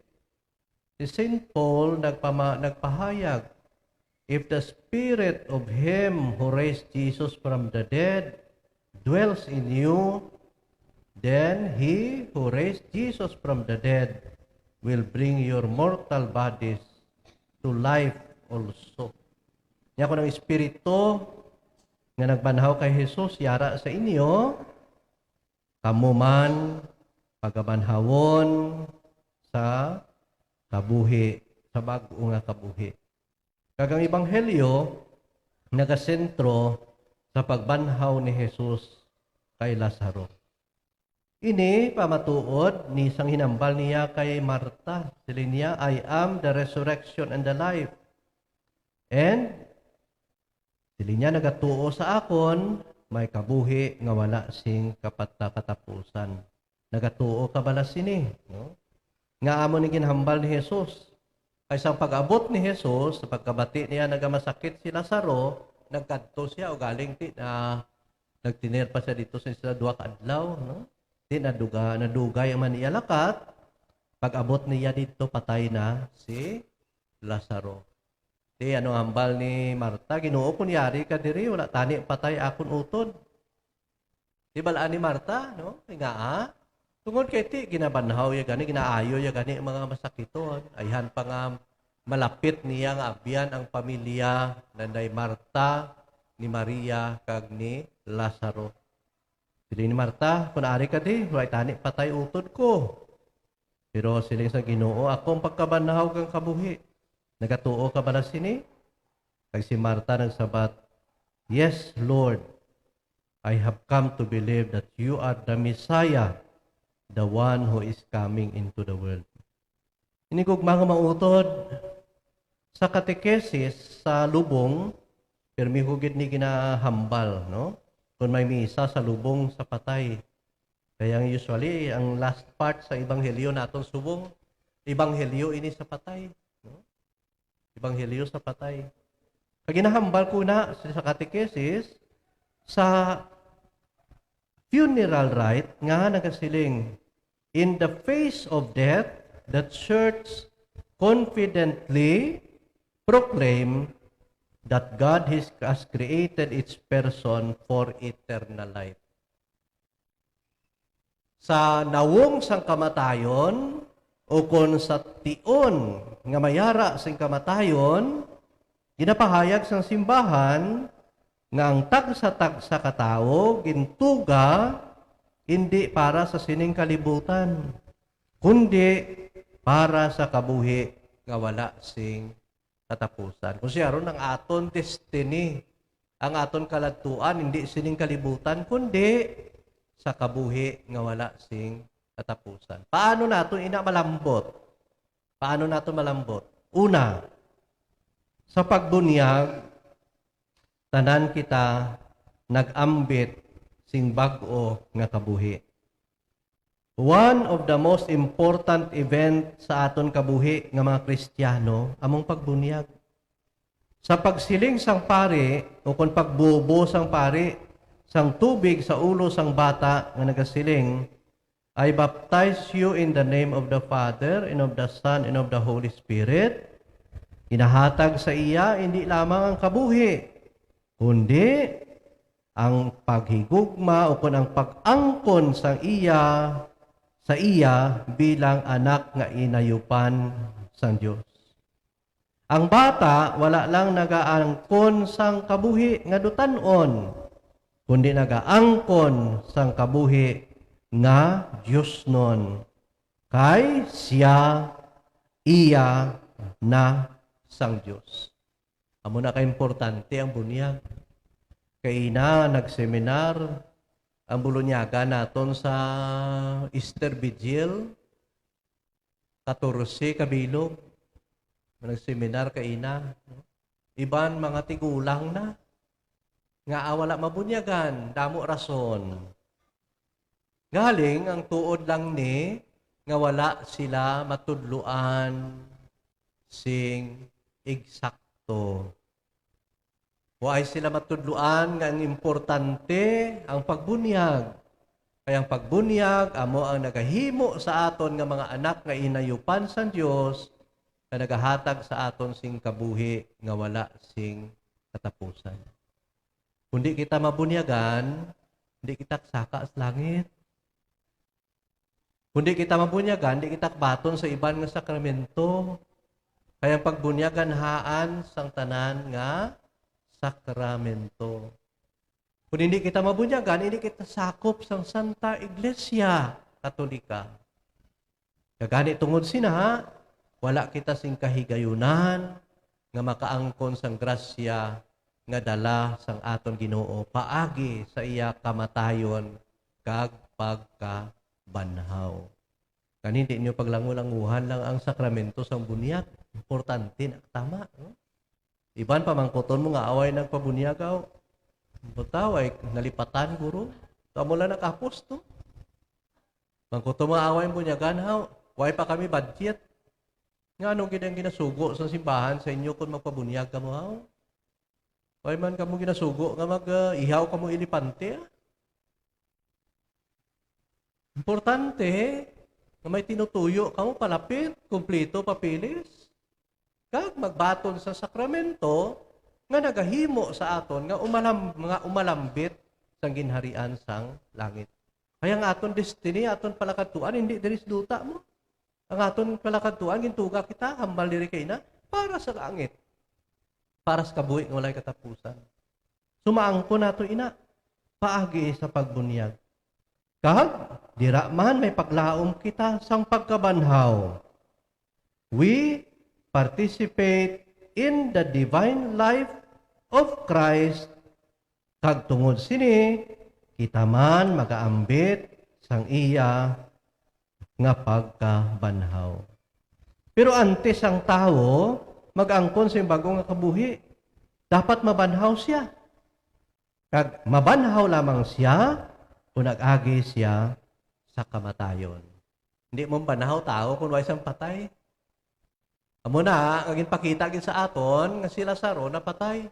Speaker 6: si St. Paul nagpahayag, if the spirit of him who raised Jesus from the dead dwells in you, then he who raised Jesus from the dead will bring your mortal bodies to life also. Niya ko ng Espiritu nga nagbanhaw kay Jesus, yara sa inyo, kamo man pagabanhawon sa kabuhi, sa bag-o nga kabuhi. Kagang Ebanghelyo, nagasentro sa pagbanhaw ni Jesus kay Lazaro. Ini pamatuod ni sang hinambal niya kay Marta. Sila niya, I am the resurrection and the life. And sila niya nagatuo sa akon, may kabuhi nga wala sing katapusan. Nagatuo ka bala sini. No? Nga amo ni ginhambal ni Jesus. Ay sa pag-abot ni Jesus, sa pagkabati niya nagamasakit si Lazaro, nagkadto siya o galing nagtinir pa siya dito sa duwa ka adlaw. No? Di nadugay ang maniya lakat. Pag-abot niya dito, patay na si Lazaro. Di ano hambal ni Marta, Ginoo kunyari ka diri, wala tani patay akon utod. Di balaan ni Marta, no? Nga tungod kay ti, ginabanhaw ya gani, ginaayo ya gani mga masakiton. Ayhan pa nga malapit niya nga abyan ang pamilya nanday Marta, ni Maria, kag ni Lazaro. Sili ni Marta, kung naari ka di, wala tani patay utod ko. Pero sila sa Ginoo, akong pagkabanhaw kang kabuhi. Nagatuo ka ba na sini? Kag si Marta nagsabat, yes, Lord, I have come to believe that you are the Messiah, the one who is coming into the world. Inikog mga mautod, sa katekesis, sa lubong, pirmi hugid ni ginahambal, no? Kung may misa sa lubong sa patay. Kaya usually, ang last part sa Ebanghelyo natong subong, Ebanghelyo ini sa patay. No? Ebanghelyo sa patay. Pag ginahambal ko na sa katekesis, sa funeral rite, nga nagasiling, in the face of death, the church confidently proclaim that God has created its person for eternal life. Sa nawong sang kamatayon, o kung sa tion nga mayara sing kamatayon, ginapahayag sang simbahan nga ang tagsa-tagsa katao, gintuga, hindi para sa sining kalibutan, kundi para sa kabuhi nga wala sing katapusan. Kung siya ron ang aton destiny, ang aton kaladtuan, hindi sining kalibutan, kundi sa kabuhi nga wala sing katapusan. Paano nato malambot? Paano nato malambot? Una, sa pagbunyag, tanan kita nag-ambit sing bag-o nga kabuhi. One of the most important event sa aton kabuhi nga mga Kristiyano, among pagbunyag. Sa pagsiling sang pari, o kung pagbubo sang pari, sang tubig sa ulo sang bata nga nagasiling, I baptize you in the name of the Father, and of the Son, and of the Holy Spirit. Inahatag sa iya, hindi lamang ang kabuhi, kundi ang paghigugma o kung ang pag-angkon sa iya bilang anak nga inayupan sang Dios. Ang bata wala lang nagaangkon sang kabuhi nga dutanon, kundi nagaangkon sang kabuhi nga Dios non. Kay iya na sang Dios. Amo na ka-importante ang bunyag. Kay na nagseminar ang bulunyaga naton sa Easter Vigil 14 kabilog. Nagseminar kay ina. Iban mga tigulang na nga wala mabunyagan, damo rason. Galing ang tuod lang ni nga wala sila matudluan sing eksakto. Wa ay sila matudluan nga ang importante ang pagbunyag. Kaya ang pagbunyag amo ang nagahimo sa aton nga mga anak nga inayupan sa Dios nga nagahatag sa aton sing kabuhi nga wala sing katapusan. Kundi kita mabunyagan, hindi kita saka sa langit. Kundi kita mabunyagan, hindi kita baton sa iban nga sakramento. Kaya ang pagbunyagan haan sang tanan nga sakramento. Kung hindi kita mabunyagan, hindi kita sakop sang Santa Iglesia Katolika. Kagani tungod sina, wala kita sing kahigayunan nga makaangkon sang grasya nga dala sang aton Ginoo paagi sa iya kamatayon kag pagkabanhaw. Kani hindi niyo paglangulanguhan lang ang sakramento sang bunyag. Importante na tama. No? Iban pamangkoton mo nga away nagpabunyagaw. Butaw ay nalipatan guro. Tamo lang nakapos to. Mangkoton mo away bunyagan haw. Way pa kami budget. Nga anong ginasugo sa simbahan sa inyo kung magpabunyag ka mo haw? Way man kamo ginasugo nga mag-ihaw kamo ilipante. Importante nga may tinutuyo kamo palapit, kumpleto papilis. Kag magbaton sa sakramento nga nagahimo sa aton nga umalambit sang ginharian sang langit. Kaya ang aton destiny, aton palakatuan hindi diri sa duta mo. Ang aton palakatuan gintuga kita hambal diri kay na para sa langit. Para sa kabuhi nga walay katapusan. Sumaangko nato ina paagi sa pagbunyag. Kag dira man may paglaom kita sang pagkabanhaw. We participate in the divine life of Christ. Kag tungod sini, kita man magaambit sang iya nga pagkabanhaw. Pero antes ang tao, mag-angkon sa bagong nga kabuhi, dapat mabanhaw siya. Kag mabanhaw lamang siya, kung nag-agi siya sa kamatayon. Hindi mo banhaw tao kung wala siyang patay. Amo na, ang ginpakita gid sa aton nga si Lazaro napatay.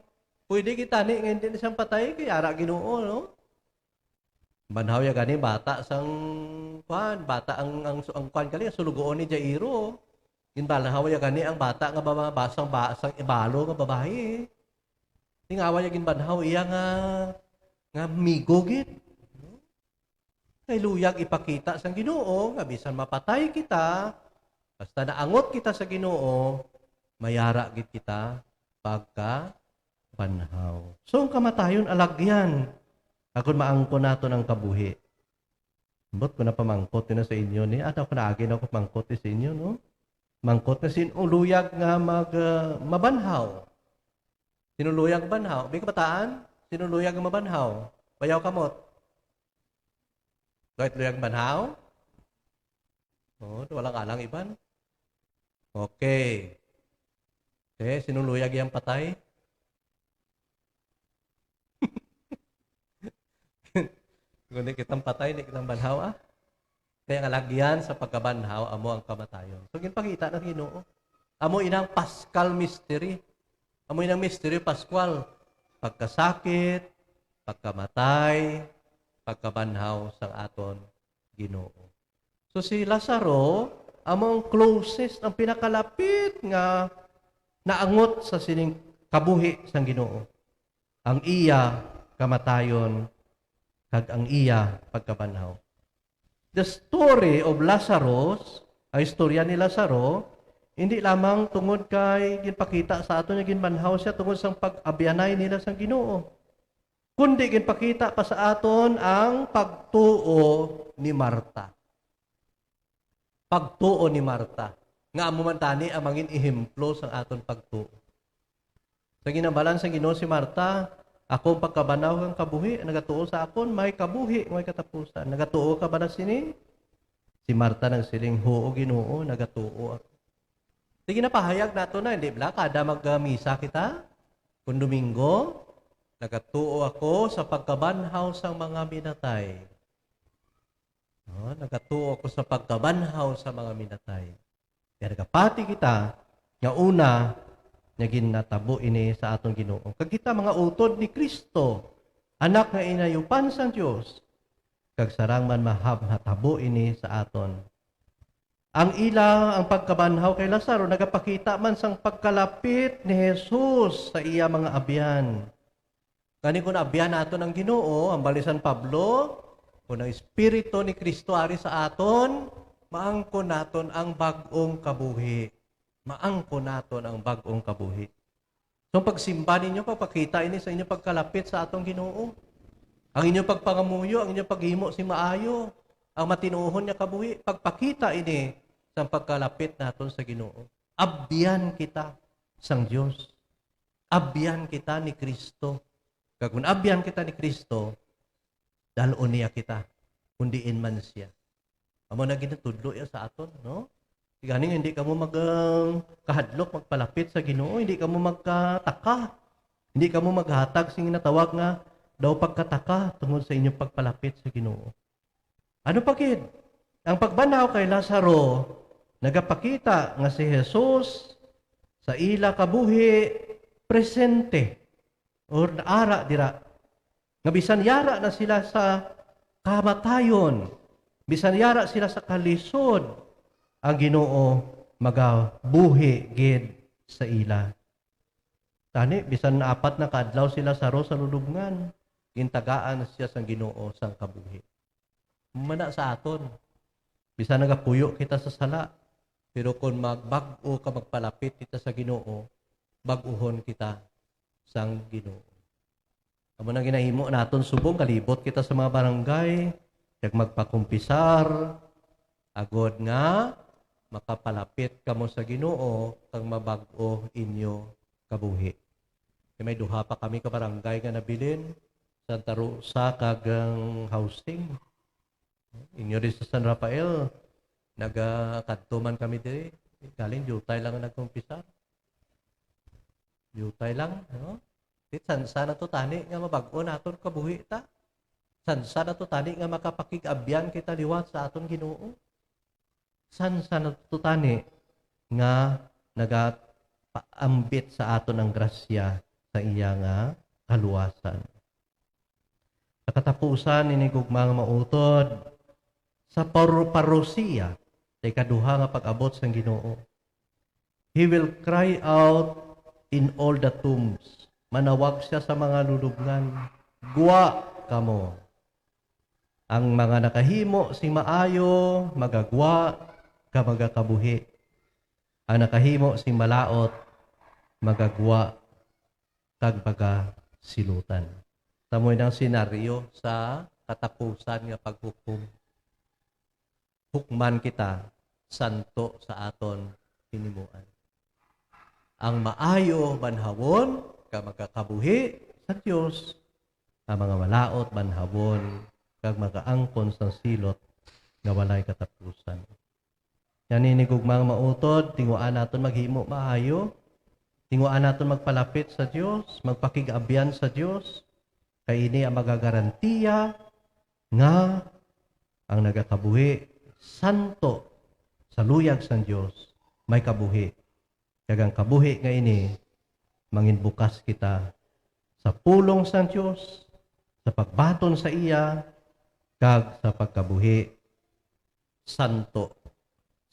Speaker 6: Pwede kita ni nga hindi na siyang patay kay ara Ginoo, no? Banhaw ya gani bata sang bata ang kwan kali sulugoon ni Jairo. Ginbanhaw ya gani ang bata nga basang ibalo nga babae. Tingawa ya ginbanhaw iya nga migo gid. Kay luyag ipakita sang Ginoo nga bisan mapatay kita, basta naangot kita sa Ginoo, mayara gid kita pagka banhaw. So ang kamatayon alagyan. Akon maangko nato ng kabuhi. Bot ko na pamangkot na sa inyo ni ataw ko na agin ako pamangkot sa inyo, no? Mangkot na sin uluyag nga mabanhaw. Sinuluyag banhaw. Bi kabataan, sinuluyag nga mabanhaw. Bayaw kamot. Kahit luyag banhaw? Oh, wala ka lang iban. Okay. Okay, sinuluyag yang patay. Kung di kitang patay, di kitang banhaw, ah. Kaya nga lagyan sa pagkabanhaw, amo ang kamatayon. So, ginpakita ng Ginoo. Amo inang Paschal mystery. Amo inang mystery Pascual. Pagkasakit, pagkamatay, pagkabanhaw sang aton Ginoo. So si Lazaro, amo ang closest, ang pinakalapit nga naangot sa sining kabuhi sang Ginoo. Ang iya kamatayon kag ang iya pagkabanhaw. The story of Lazarus, ang istorya ni Lazaro, hindi lamang tungod kay ginpakita sa aton nga ginbanhaw siya tungod sa pag-abyanay nila sa Ginoo. Kundi ginpakita pa sa aton ang pagtuo ni Marta. Pagtuo ni Marta. Nga amo man tani ang mangin ehemplo sa aton pagtuo. Sa ginambalan sa Ginoo si Marta, ako pagkabanaw kang kabuhi, nagatuo sa akon, may kabuhi, may katapusan. Nagatuo ka ba na sini? Si Marta nang siling, "Hoo, Ginoo, nagatuo ako." Sige na pahayag nato na, hindi ba? Kada mag-misa kita, kung Domingo, nagatuo ako sa pagkabanhaw sa mga minatay. Nagatuo ako sa pagkabanhaw sa mga minatay. Kaya nagapati kita, nga una, nga ginatabo ini sa aton Ginoo. Kag kita mga utod ni Kristo, anak nga inayupan sang Dios, kag sarang man mahatabo ini sa aton. Ang ila, ang pagkabanhaw kay Lazaro, nagapakita man sang pagkalapit ni Jesus sa iya mga abyan. Kani kung abyan naton ang Ginoo, ang balisan Pablo, kung ang Espiritu ni Kristo ari sa aton, maangkon naton ang bag-ong kabuhi. Maangkon naton ang bag-ong kabuhi. So pagsimba ninyo, pagpakita ini sa inyo pagkalapit sa atong Ginoo. Ang inyong pagpangamuyo, ang inyong paghimo si maayo, ang matinuhon niya kabuhi, pagpakita ini sa pagkalapit naton sa Ginoo. Abyan kita sang Dios. Abyan kita ni Kristo. Kag kung abyan kita ni Kristo, dalon niya kita, kundiin man siya. Amo na ginatudlo ya sa aton, no? Ganing hindi ka mo kahadlok, magpalapit sa Ginoo, hindi ka mo magkataka. Hindi ka mo maghatag sing natawag nga daw pagkataka tungod sa inyong pagpalapit sa Ginoo. Ano pa gid? Ang pagbanaw kay Lazaro, nagapakita nga si Jesus sa ila kabuhi presente or naara dira. Nga bisan yara na sila sa kamatayon, bisan yara sila sa kalisod, ang Ginoo magabuhi gid sa ila. Tani bisan 4 na kaadlaw sila sa lulubngan, gintagaan siya sang Ginoo sang kabuhi. Mana sa aton, bisan nagapuyo kita sa sala, pero kung magbag-o ka magpalapit kita sa Ginoo, bag-uhon kita sang Ginoo. Amo na ginahimo naton subong kalibot kita sa mga barangay, kag magpakumpisar, agod nga makapalapit kamo sa Ginoo kang mabag-o inyo kabuhi. May duha pa kami ka barangay nga nabilin, Santa Rosa kag housing. Inyo rin sa San Rafael, nagakadtuman kami diri. Galing jutay lang ang nagkumpisar. Jutay lang, no? Sansa na to tani nga mabag-o naton kabuhi ta. Sansa na to tani nga makapakig-abyan kita liwat sa aton Ginoo. Sansa na to tani nga nagapaambit sa aton ang grasya sa iya nga kaluwasan. Sa katapusan ini gugma nga mautod sa parousia sa ikaduha nga pag-abot sa Ginoo. He will cry out in all the tombs. Manawag siya sa mga lulubngan, "Guwa kamo." Ang mga nakahimo si maayo, magagwa, ka magakabuhi. Ang nakahimo si malaot, magagwa, kag magasilutan. Tamoy ng senaryo sa katapusan nga paghukom. Hukman kita, santo sa aton hinimuan. Ang maayo banhawon, ka magkakabuhi sa Diyos, ang mga malaot banhawon, kag magaangkon sa silot nga walay katapusan. Yan inigug mga mautod, tinguan naton maghimo maayo, tinguan naton magpalapit sa Dios, magpakig-abyan sa Dios, kay ini ang magagarantiya nga ang nagakabuhi santo sa luyag sang Dios may kabuhi. Kag ang kabuhi nga ini manginbukas kita sa pulong sang Dios, sa pagbaton sa iya, kag sa pagkabuhi santo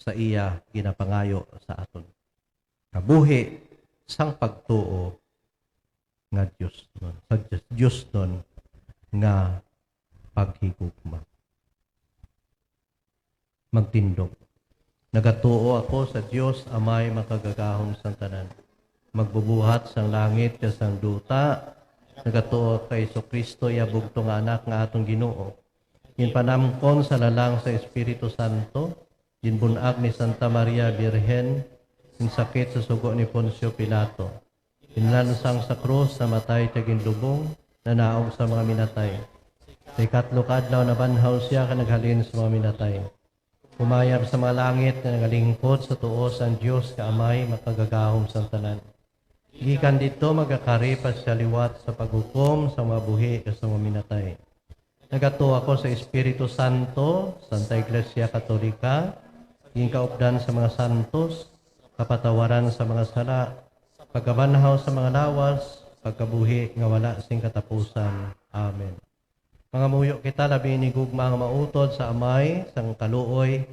Speaker 6: sa iya ginapangayo sa aton. Kabuhi sang pagtuo nga Dios nun, sa Dios nun nga paghigugma. Magtindog. Nagatuo ako sa Dios amay makagagahom sang tanan. Magbubuhat sang langit ken sang duta. Nagatuo kay Kristo iabugto nga anak nga atong Ginoo. Ginpanamkon sa lalang sa Espiritu Santo, ginbunag ni Santa Maria Birhen, sakit sa sugo ni Poncio Pilato. Inlansang sa krus na matay taging lubong, nanaog sa mga minatay. Sa ikatlo kadlaw na banhaw siya ka naghalin sa mga minatay. Pumayab sa mga langit na nagalingkod sa tuos ang Diyos kaamay makagagahom sa tanan. Gikan dito magakaripas sa liwat sa paghukom sa mga buhi sa mga minatay. Nagato ako sa Espiritu Santo, Santa Iglesia Katolika, gingkaupdan sa mga santos, kapatawaran sa mga sala, pagkabanhaw sa mga lawas, pagkabuhi nga wala sing katapusan. Amen. Mga muyo kita labi ni gugma nga mautod sa amay, sang kaluoy,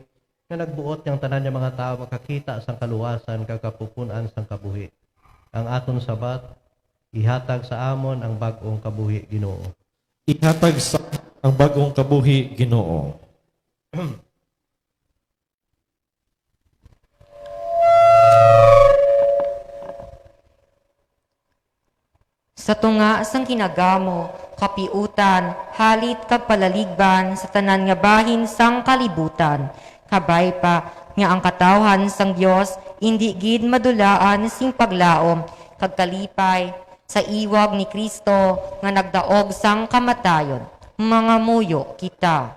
Speaker 6: nga nagbuot ng tanan ng mga tao makakita sang kaluwasan kagapupunan sang kabuhi. Ang aton sabat, ihatag sa amon ang bag-ong kabuhi Ginoo.
Speaker 5: Ihatag sa ang bagong kabuhi, Ginoo.
Speaker 9: Sa tunga sang kinagamo, kapiutan, halit kag palaligban sa tanan nga bahin sang kalibutan. Kabay pa nga ang katawhan sang Dios indi gid madulaan sing paglaom kag kalipay sa iwag ni Kristo nga nagdaog sang kamatayon. Mga muyo kita.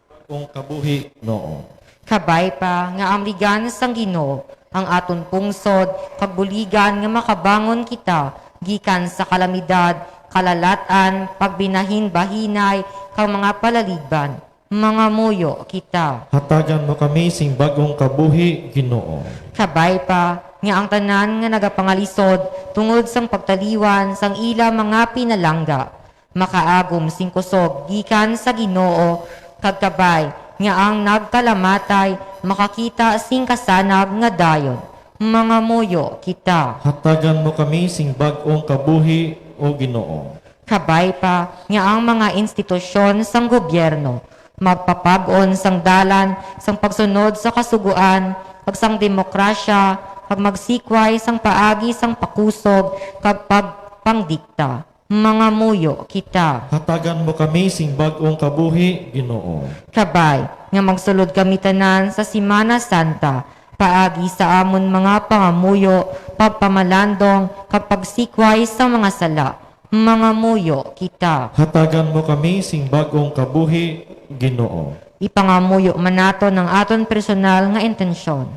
Speaker 5: Bagong kabuhi, Ginoo.
Speaker 9: Kabay pa nga amrigan sang Ginoo ang aton pungsod kag buligan nga makabangon kita gikan sa kalamidad, kalalatan, pagbinahin-bahinay kag mga palaligban. Mga muyo kita.
Speaker 5: Hatagan mo kami sing bagong kabuhi, Ginoo.
Speaker 9: Kabay pa nga ang tanan nga nagapangalisod tungod sang pagtaliwan sang ila mga pinalangga. Makaagom sing kusog gikan sa Ginoo kag kabay nga ang nagkalamatay makakita sing kasanag nga dayon. Mga muyo kita.
Speaker 5: Hatagan mo kami sing bagong kabuhi, o Ginoo.
Speaker 9: Kabay pa nga ang mga institusyon sang gobyerno magpapag-on sang dalan sang pagsunod sa kasuguan kag sang demokrasya kag magsikway sang paagi sang pakusog kag pagpangdikta. Mga muyo kita.
Speaker 5: Hatagan mo kami sing bagong kabuhi, Ginoo.
Speaker 9: Kabay nga magsulod kami tanan sa Semana Santa paagi sa amon mga pangamuyo, pagpamalandong kag pagsikway sa mga sala. Mga muyo kita.
Speaker 5: Hatagan mo kami sing bagong kabuhi, Ginoo.
Speaker 9: Ipangamuyo man nato ng aton personal nga intensyon.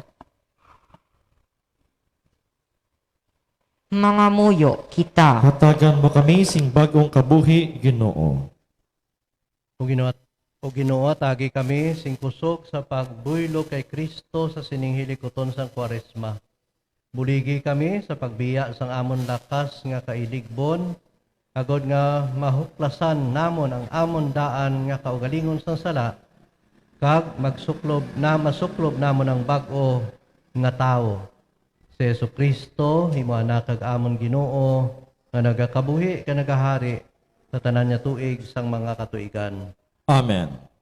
Speaker 9: Mga muyo kita.
Speaker 5: Hatagan mo kami sing bagong kabuhi, Ginoo.
Speaker 6: O Ginoo, tagi kami sing kusog sa pagbuylo kay Kristo sa sininghilikoton sang Kwaresma. Buligi kami sa pagbiya sang amon lakas nga kailigbon, agod nga mahuklasan namon ang amon daan nga kaugalingon sang sala, kag masuklob namon ang bag-o nga tao. Si Jesucristo, himo anak kag amon Ginoo, nga nagakabuhi ka nagahari sa tanan niya tuig sang mga katuigan.
Speaker 5: Amen.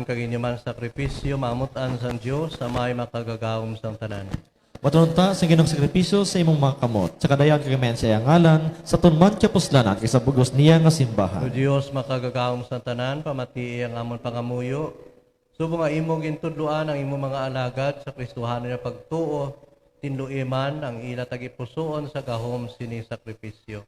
Speaker 6: kag inyo sakripisyo maamutan sang Dios sa may makagagahom sang tanan.
Speaker 5: Matunta sa ginong sakripisyo sa imong mga kamot, sa kadayan kagamen sa iyang ngalan, sa tunman kya puslanan, kaysa bugos niya nga
Speaker 6: O
Speaker 5: simbahan.
Speaker 6: Dios makagagahom sang tanan, pamati ang amon pangamuyo. Subo nga imong gintudloan ang imong mga alagad sa Kristohanon nga pagtuo, tinluiman ang ila tagipusoon sa gahom sini sakripisyo.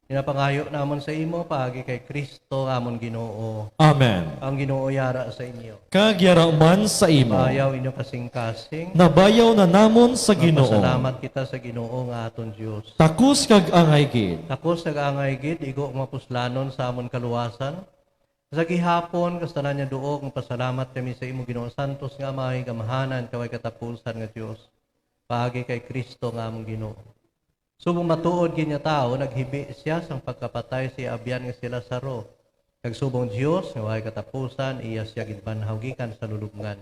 Speaker 6: Inapangayo namon sa imo paagi kay Kristo amon Ginoo.
Speaker 5: Amen.
Speaker 6: Ang Ginoo yara sa inyo.
Speaker 5: Kagyara man sa imo,
Speaker 6: Bayaw inyo kasing-kasing.
Speaker 5: nabayaw na namon sa Ginoo.
Speaker 6: Salamat kita sa Ginoo nga aton Dios.
Speaker 5: Takus kag angay gid.
Speaker 6: Takos nag-angay gid igo mapuslanon sa amon kaluwasan. Sa gihapon kastanan niya duog ng pasalamat kami sa imo Ginoo Santos nga may gamahanan kaway katapusan nga Dios. Paagi kay Kristo nga among Ginoo. Subong matuod ginya tao naghibi siya sang pagkapatay si abyan nga si Lazaro. Kag subong Dios nga way katapusan iya siya ginbanhaw gikan sa lulubngan.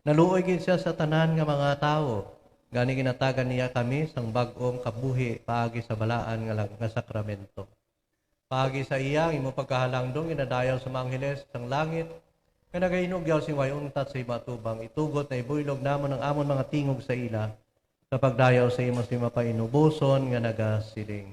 Speaker 6: Naluoy gid siya sa tanan nga mga tao. Gani ginatagan niya kami sang bag-ong kabuhi paagi sa balaan nga sakramento. Paagi sa iyang imo pagkahalangdong ginadayaw sa mga angeles sang langit nga nagainugyaw sing way untat sa ibatubang itugot na ibuylog namon ang amon mga tingog sa ila sa pagdayaw sa imo si mapainubuson nga nagasiling.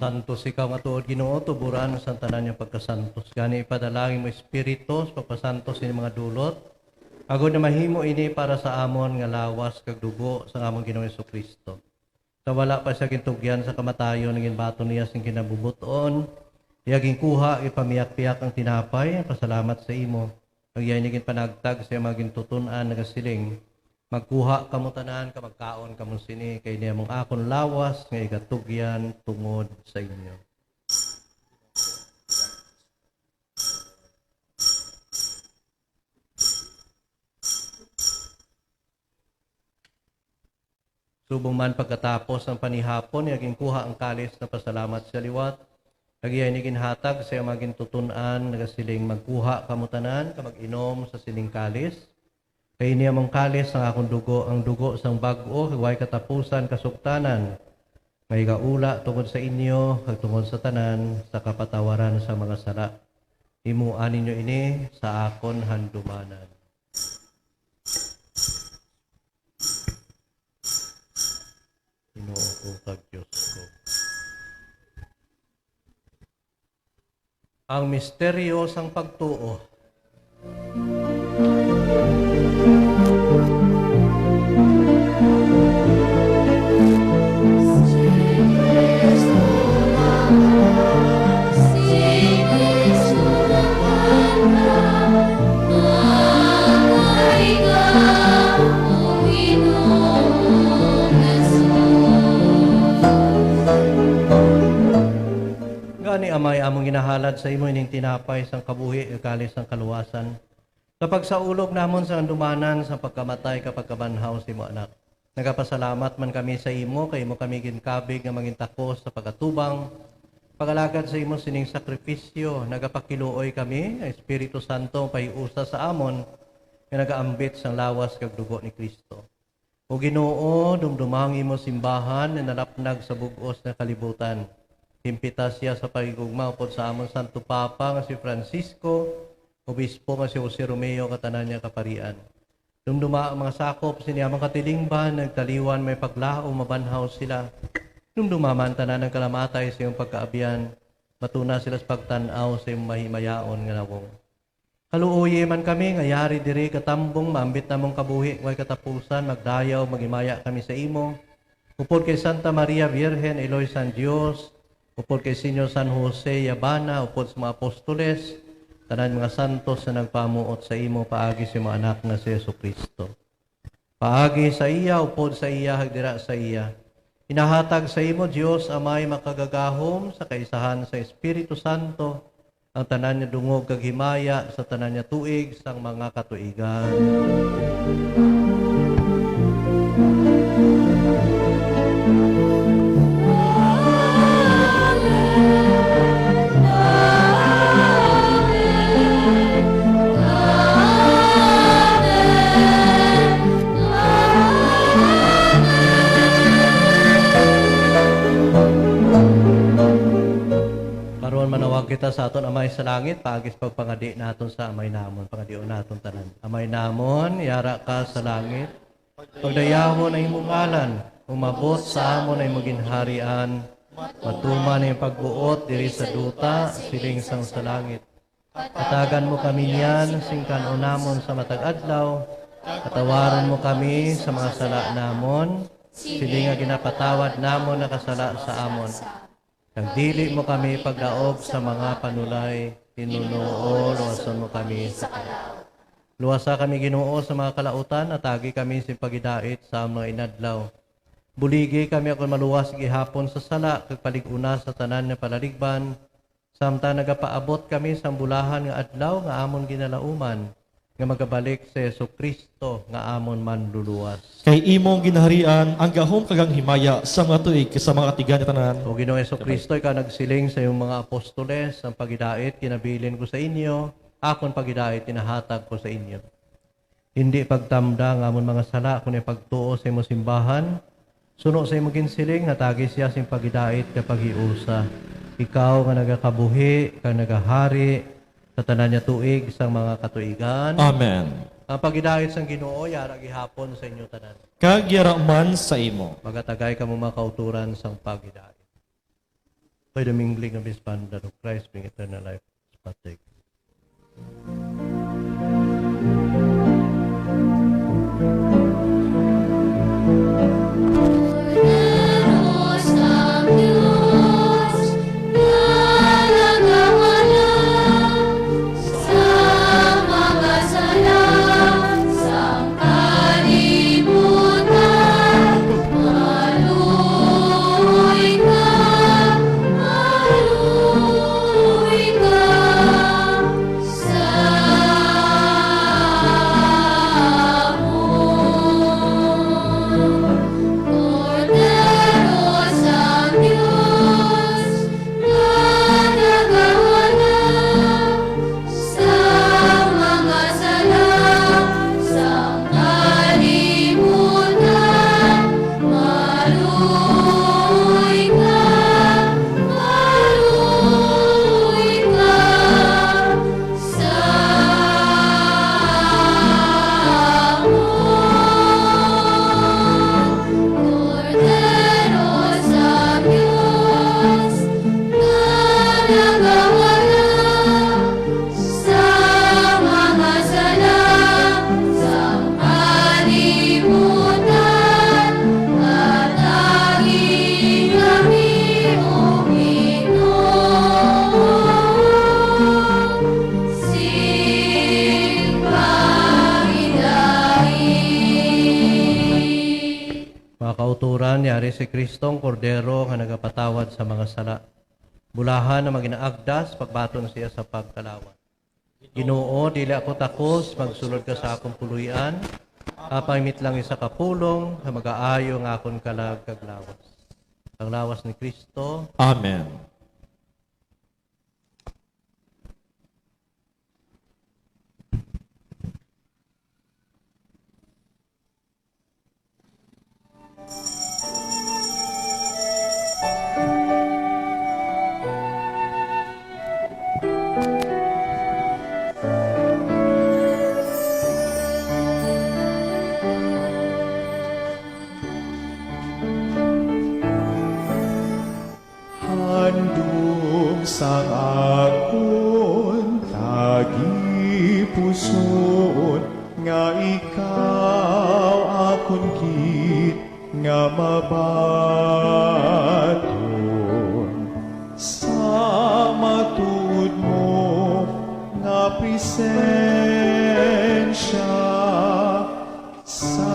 Speaker 6: Santos ikaw nga tuod Ginoo tuburan sa tanan niyang pagkasantos. Gani ipadalangin mo espiritu sa pagpasantos ini mga dulot. Agod na mahimo ini para sa amon nga lawas kag dugo sa among Ginoo Jesucristo. Sa wala pa siya gintugyan sa kamatayon ng bato niya sing kinabubuton, iyaging kuha ipamiyak-piyak ang tinapay, pasalamat sa imo. Ang iyay naging panagtag sa mga gintutunan nagasiling. Magkuha kamo tanan ka magkaon kamo sini kay niya mong akon lawas nga igatugyan tungod sa inyo. Subong man pagkatapos ng panihapon, yaging kuha ang kalis na pasalamat sa liwat. Kagiyay ni ginhatag sa maging tutunan, nagasiling magkuha kamutanan, ka mag-inom sa sining kalis. Kay niya mong kalis ang akong dugo, ang dugo sang bag-o, kagway katapusan, kasuktanan. May gaula tungod sa inyo, kag tungod sa tanan, sa kapatawaran sa mga sala. Imuan ninyo ini sa akon handumanan. Ginoo ko kag Diyos ko. Ang misteryo sang pagtuo. Gani amay Amay, among ginahalad sa imo ining tinapay sang kabuhi kalis sang kaluwasan. Kapag sa ulog namon sa andumanan sa pagkamatay kapag kabanhaw si mo anak. Nagapasalamat man kami sa imo, kay imo kami ginkabig nga mangintakos sa pagkatubang, pagalagad sa imo sining sakripisyo, nagapakiluoy kami, ang Espiritu Santo pahiusa sa amon, nga nagaambit sang lawas kag dugo ni Kristo. O Ginoo, dumdumang imo simbahan na nalapnag sa bugos na kalibutan. Himpita siya sa pagigugma upod sa amon Santo Papa nga si Francisco, Obispo nga si Jose Romeo katanan niya kaparian. Dumduma ang mga sakop siniyamang katilingban, nagtaliwan may paglao, mabanhaw sila. Dumduma man tanan ng kalamatay sa iyong pagkaabiyan, matuna sila sa pagtanaw sa iyong mahimayaon nga nawong. Kaluoy man kami, ngayari diri katambong, maambit namong kabuhi, way katapusan, magdayaw, magimaya kami sa imo. Upod kay Santa Maria Virgen, Eloy San Dios, upod kay Senyor San Jose Yabana, upod sa mga apostoles, tanan mga santos na nagpamuot sa imo, paagi sa mga anak nga si Jesucristo. Paagi sa iya, upod sa iya, hagdira sa iya. Inahatag sa imo, Diyos, amay makagagahom sa kaisahan sa Espiritu Santo, ang tanan niya dungog kag himaya sa tanan niya tuig sang mga katuigan. Manawag kita sa aton amay sa langit, paagis pagpangadi naton sa amay namon, pangadion naton tanan. Amay namon, yara ka sa langit, pagdayahon ay imong ngalan, umabot sa amon ay maginharian, matuman ay pagbuot diri sa duta, siling sang sa langit. Katagan mo kami niyan, singkan namon sa matag adlaw, katawaran mo kami sa mga sala namon, siling nga ginapatawad namon na kasala sa amon. Nagdili mo kami pagdaog sa mga panulay, tinunuo, luwason mo kami sa kalaw. Luwasa kami Ginoo sa mga kalautan, at agi kami sa pagidait sa mga inadlaw. Buligi kami ako maluwas gihapon sa sala, kag paliguna sa tanan nga palaligban, samtang nagapaabot kami sa bulahan nga adlaw nga amon ginalauman, nga magabalik sa Jesucristo nga amon manluluwas.
Speaker 5: Kay imong ginaharian ang gahom kagang himaya sa mga tuig sa mga tigan ni tanan.
Speaker 6: O Ginoong Jesucristo, ikaw nagsiling sa iyong mga apostoles, ang pagidait, kinabilin ko sa inyo, akon pagidait, tinahatag ko sa inyo. Hindi pagtamda ng amon mga sala, kundi pagtuo sa imo simbahan, suno sa imo ginsiling, natagi siya sing pagidait kapag hiusa. Ikaw nga nagakabuhi, kang nagahari, sa tanan niya tuig sang mga katuigan.
Speaker 5: Amen.
Speaker 6: Ang pagidait sang Ginoo, yara gihapon sa inyo tanan.
Speaker 5: Kagyara man sa imo.
Speaker 6: Magatagay ka mo mga kauturan sang pagidait. By the mingling of His blood of Christ, bring eternal life. Partake. Kauturan, yari si Kristong Kordero nga nagapatawad sa mga sala. Bulahan na maginaagdas, pagbaton siya sa pagkalawan. Ginoo, dili ako takos, magsulod ka sa akong puluyan, kapamit lang isa kapulong, na mag-aayo ng akong kalag kaglawas. Ang lawas ni Kristo,
Speaker 5: Amen.
Speaker 10: Handog sa akon tagipuson nga ikaw akon kit nga mabaton sa matud mo nga presensya sa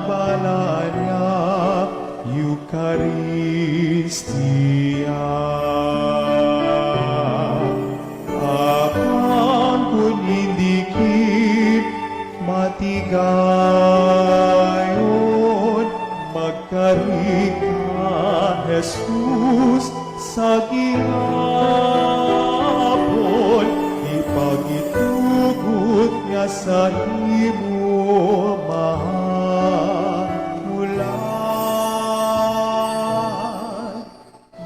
Speaker 10: balanya Eucharistia. Akan kun indikit matigayon, magkarika Jesus sa gihapon, ipagitugot nga sa imo mahamulan,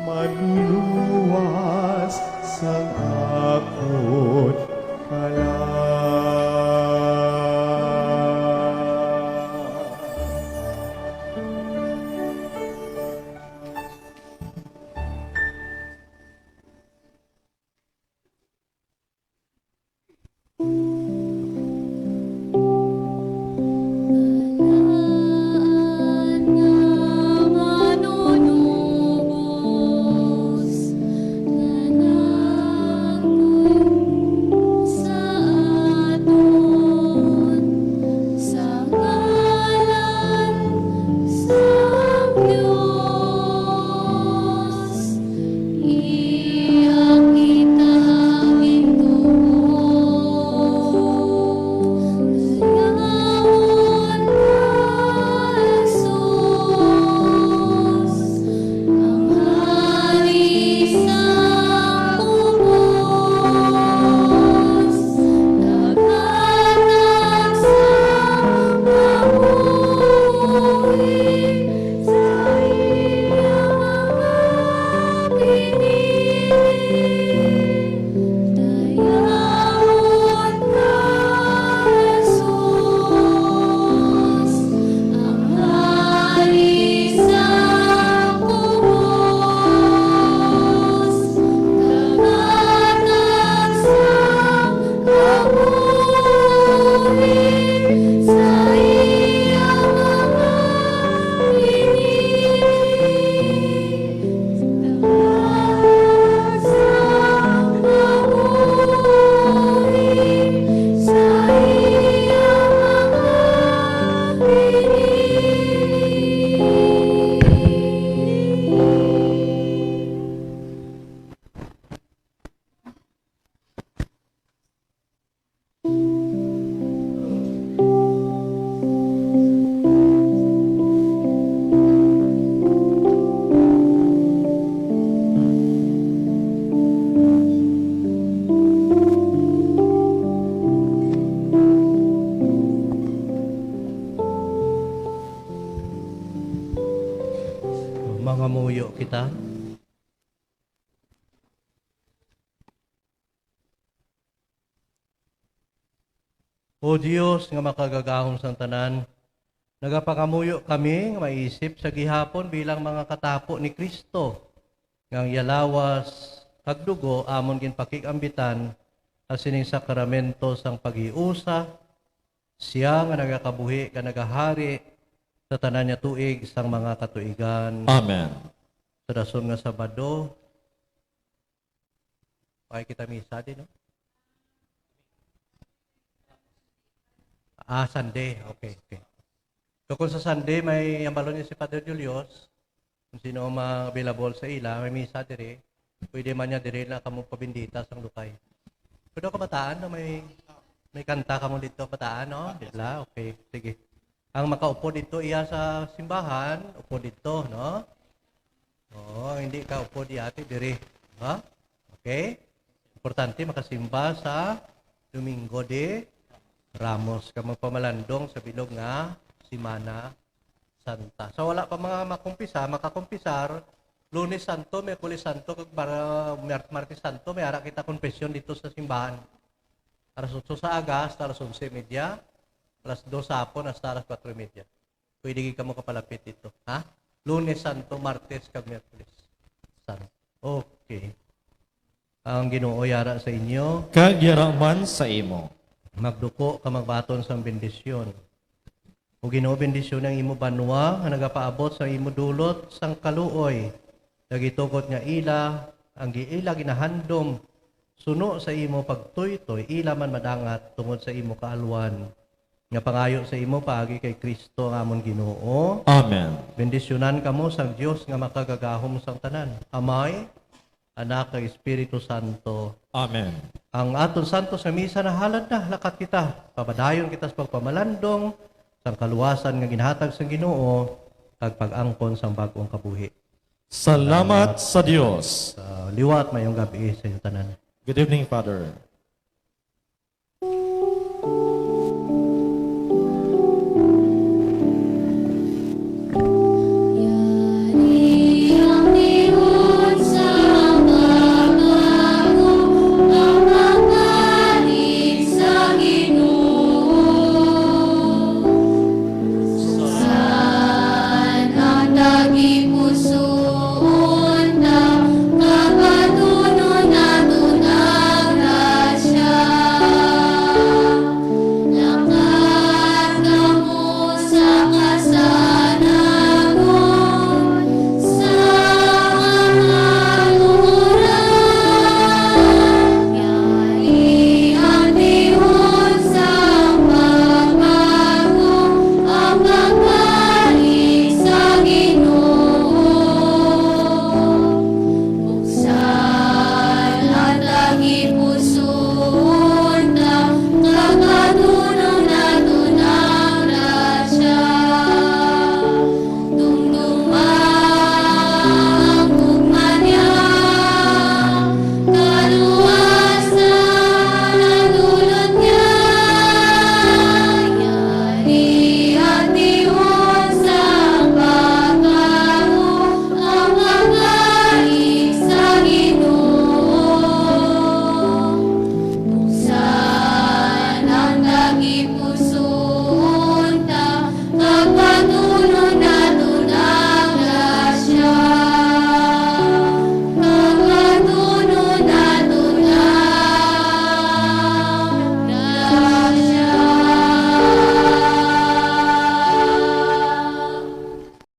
Speaker 10: manuluwas sang akon kalan.
Speaker 6: mangamuyo kita. O Diyos nga makagagahom sa tanan, nagapangamuyo kami nga maisip sa gihapon bilang mga katapo ni Kristo, ngang yalawas kagdugo amon ginpakikambitan asining sakramento sang paghiusa, siya nga nagakabuhi ka nagahari sa tanan niya tuig sang mga katuigan.
Speaker 5: Amen.
Speaker 6: Sa dason nga Sabado, ay kita misa din, no? Sunday. Okay. So kung sa Sunday, may ambalo niya si Father Julius, kung sino available sa ila, may misa dire. Pwede man niya dire na kamo pabindita sang lukay. Pero kabataan na may kanta kamo dito kabataan, no? Dila, okay. Sige. Ang makaupo dito iya sa simbahan, upo dito, no? Oo, hindi ka upo di ate dire. Ha? Okay? Importante makasimba sa Domingo de Ramos. Kamo pamalandong sa bilog nga Semana Santa. So wala pa mga makakumpisar, Lunes Santo, Miyerkules Santo, kag para Martes Santo, may ara kita konfesyon dito sa simbahan. Alas 8 sa aga, hasta alas 11:30, alas 2 sa hapon, hasta alas 4:30. Pwede ka mo kapalapit dito. Ha? Lunes Santo, Martes, kag Miyerkules Santo. Okay. Ang Ginoo yara sa inyo,
Speaker 5: Kagyaraman sa imo.
Speaker 6: magduko ka magbaton sa bendisyon. O Ginoo bendisyon ang imo banwa nga nagapaabot sa imo dulot sang kaluoy. Nagitukot nga ila, ang giila ginahandom, suno sa imo pagtuytoy, ila man madangat tungod sa imo kaalwan. Nga pangayo sa imo paagi kay Kristo nga amon Ginoo.
Speaker 5: Amen.
Speaker 6: Bendisyonan kamo sang Dios nga makagagahom sang tanan. Amay, Anak kag Espiritu Santo.
Speaker 5: Amen.
Speaker 6: Ang aton santo sa misa na halad na lakat kita. Pabadayon kita sa pagpamalandong sang kaluwasan nga ginhatag sang Ginoo kag pag-angkon sang bag-ong kabuhi.
Speaker 5: Salamat sa Diyos.
Speaker 6: Liwat mayong gabi sa inyo tanan.
Speaker 5: Good evening, Father.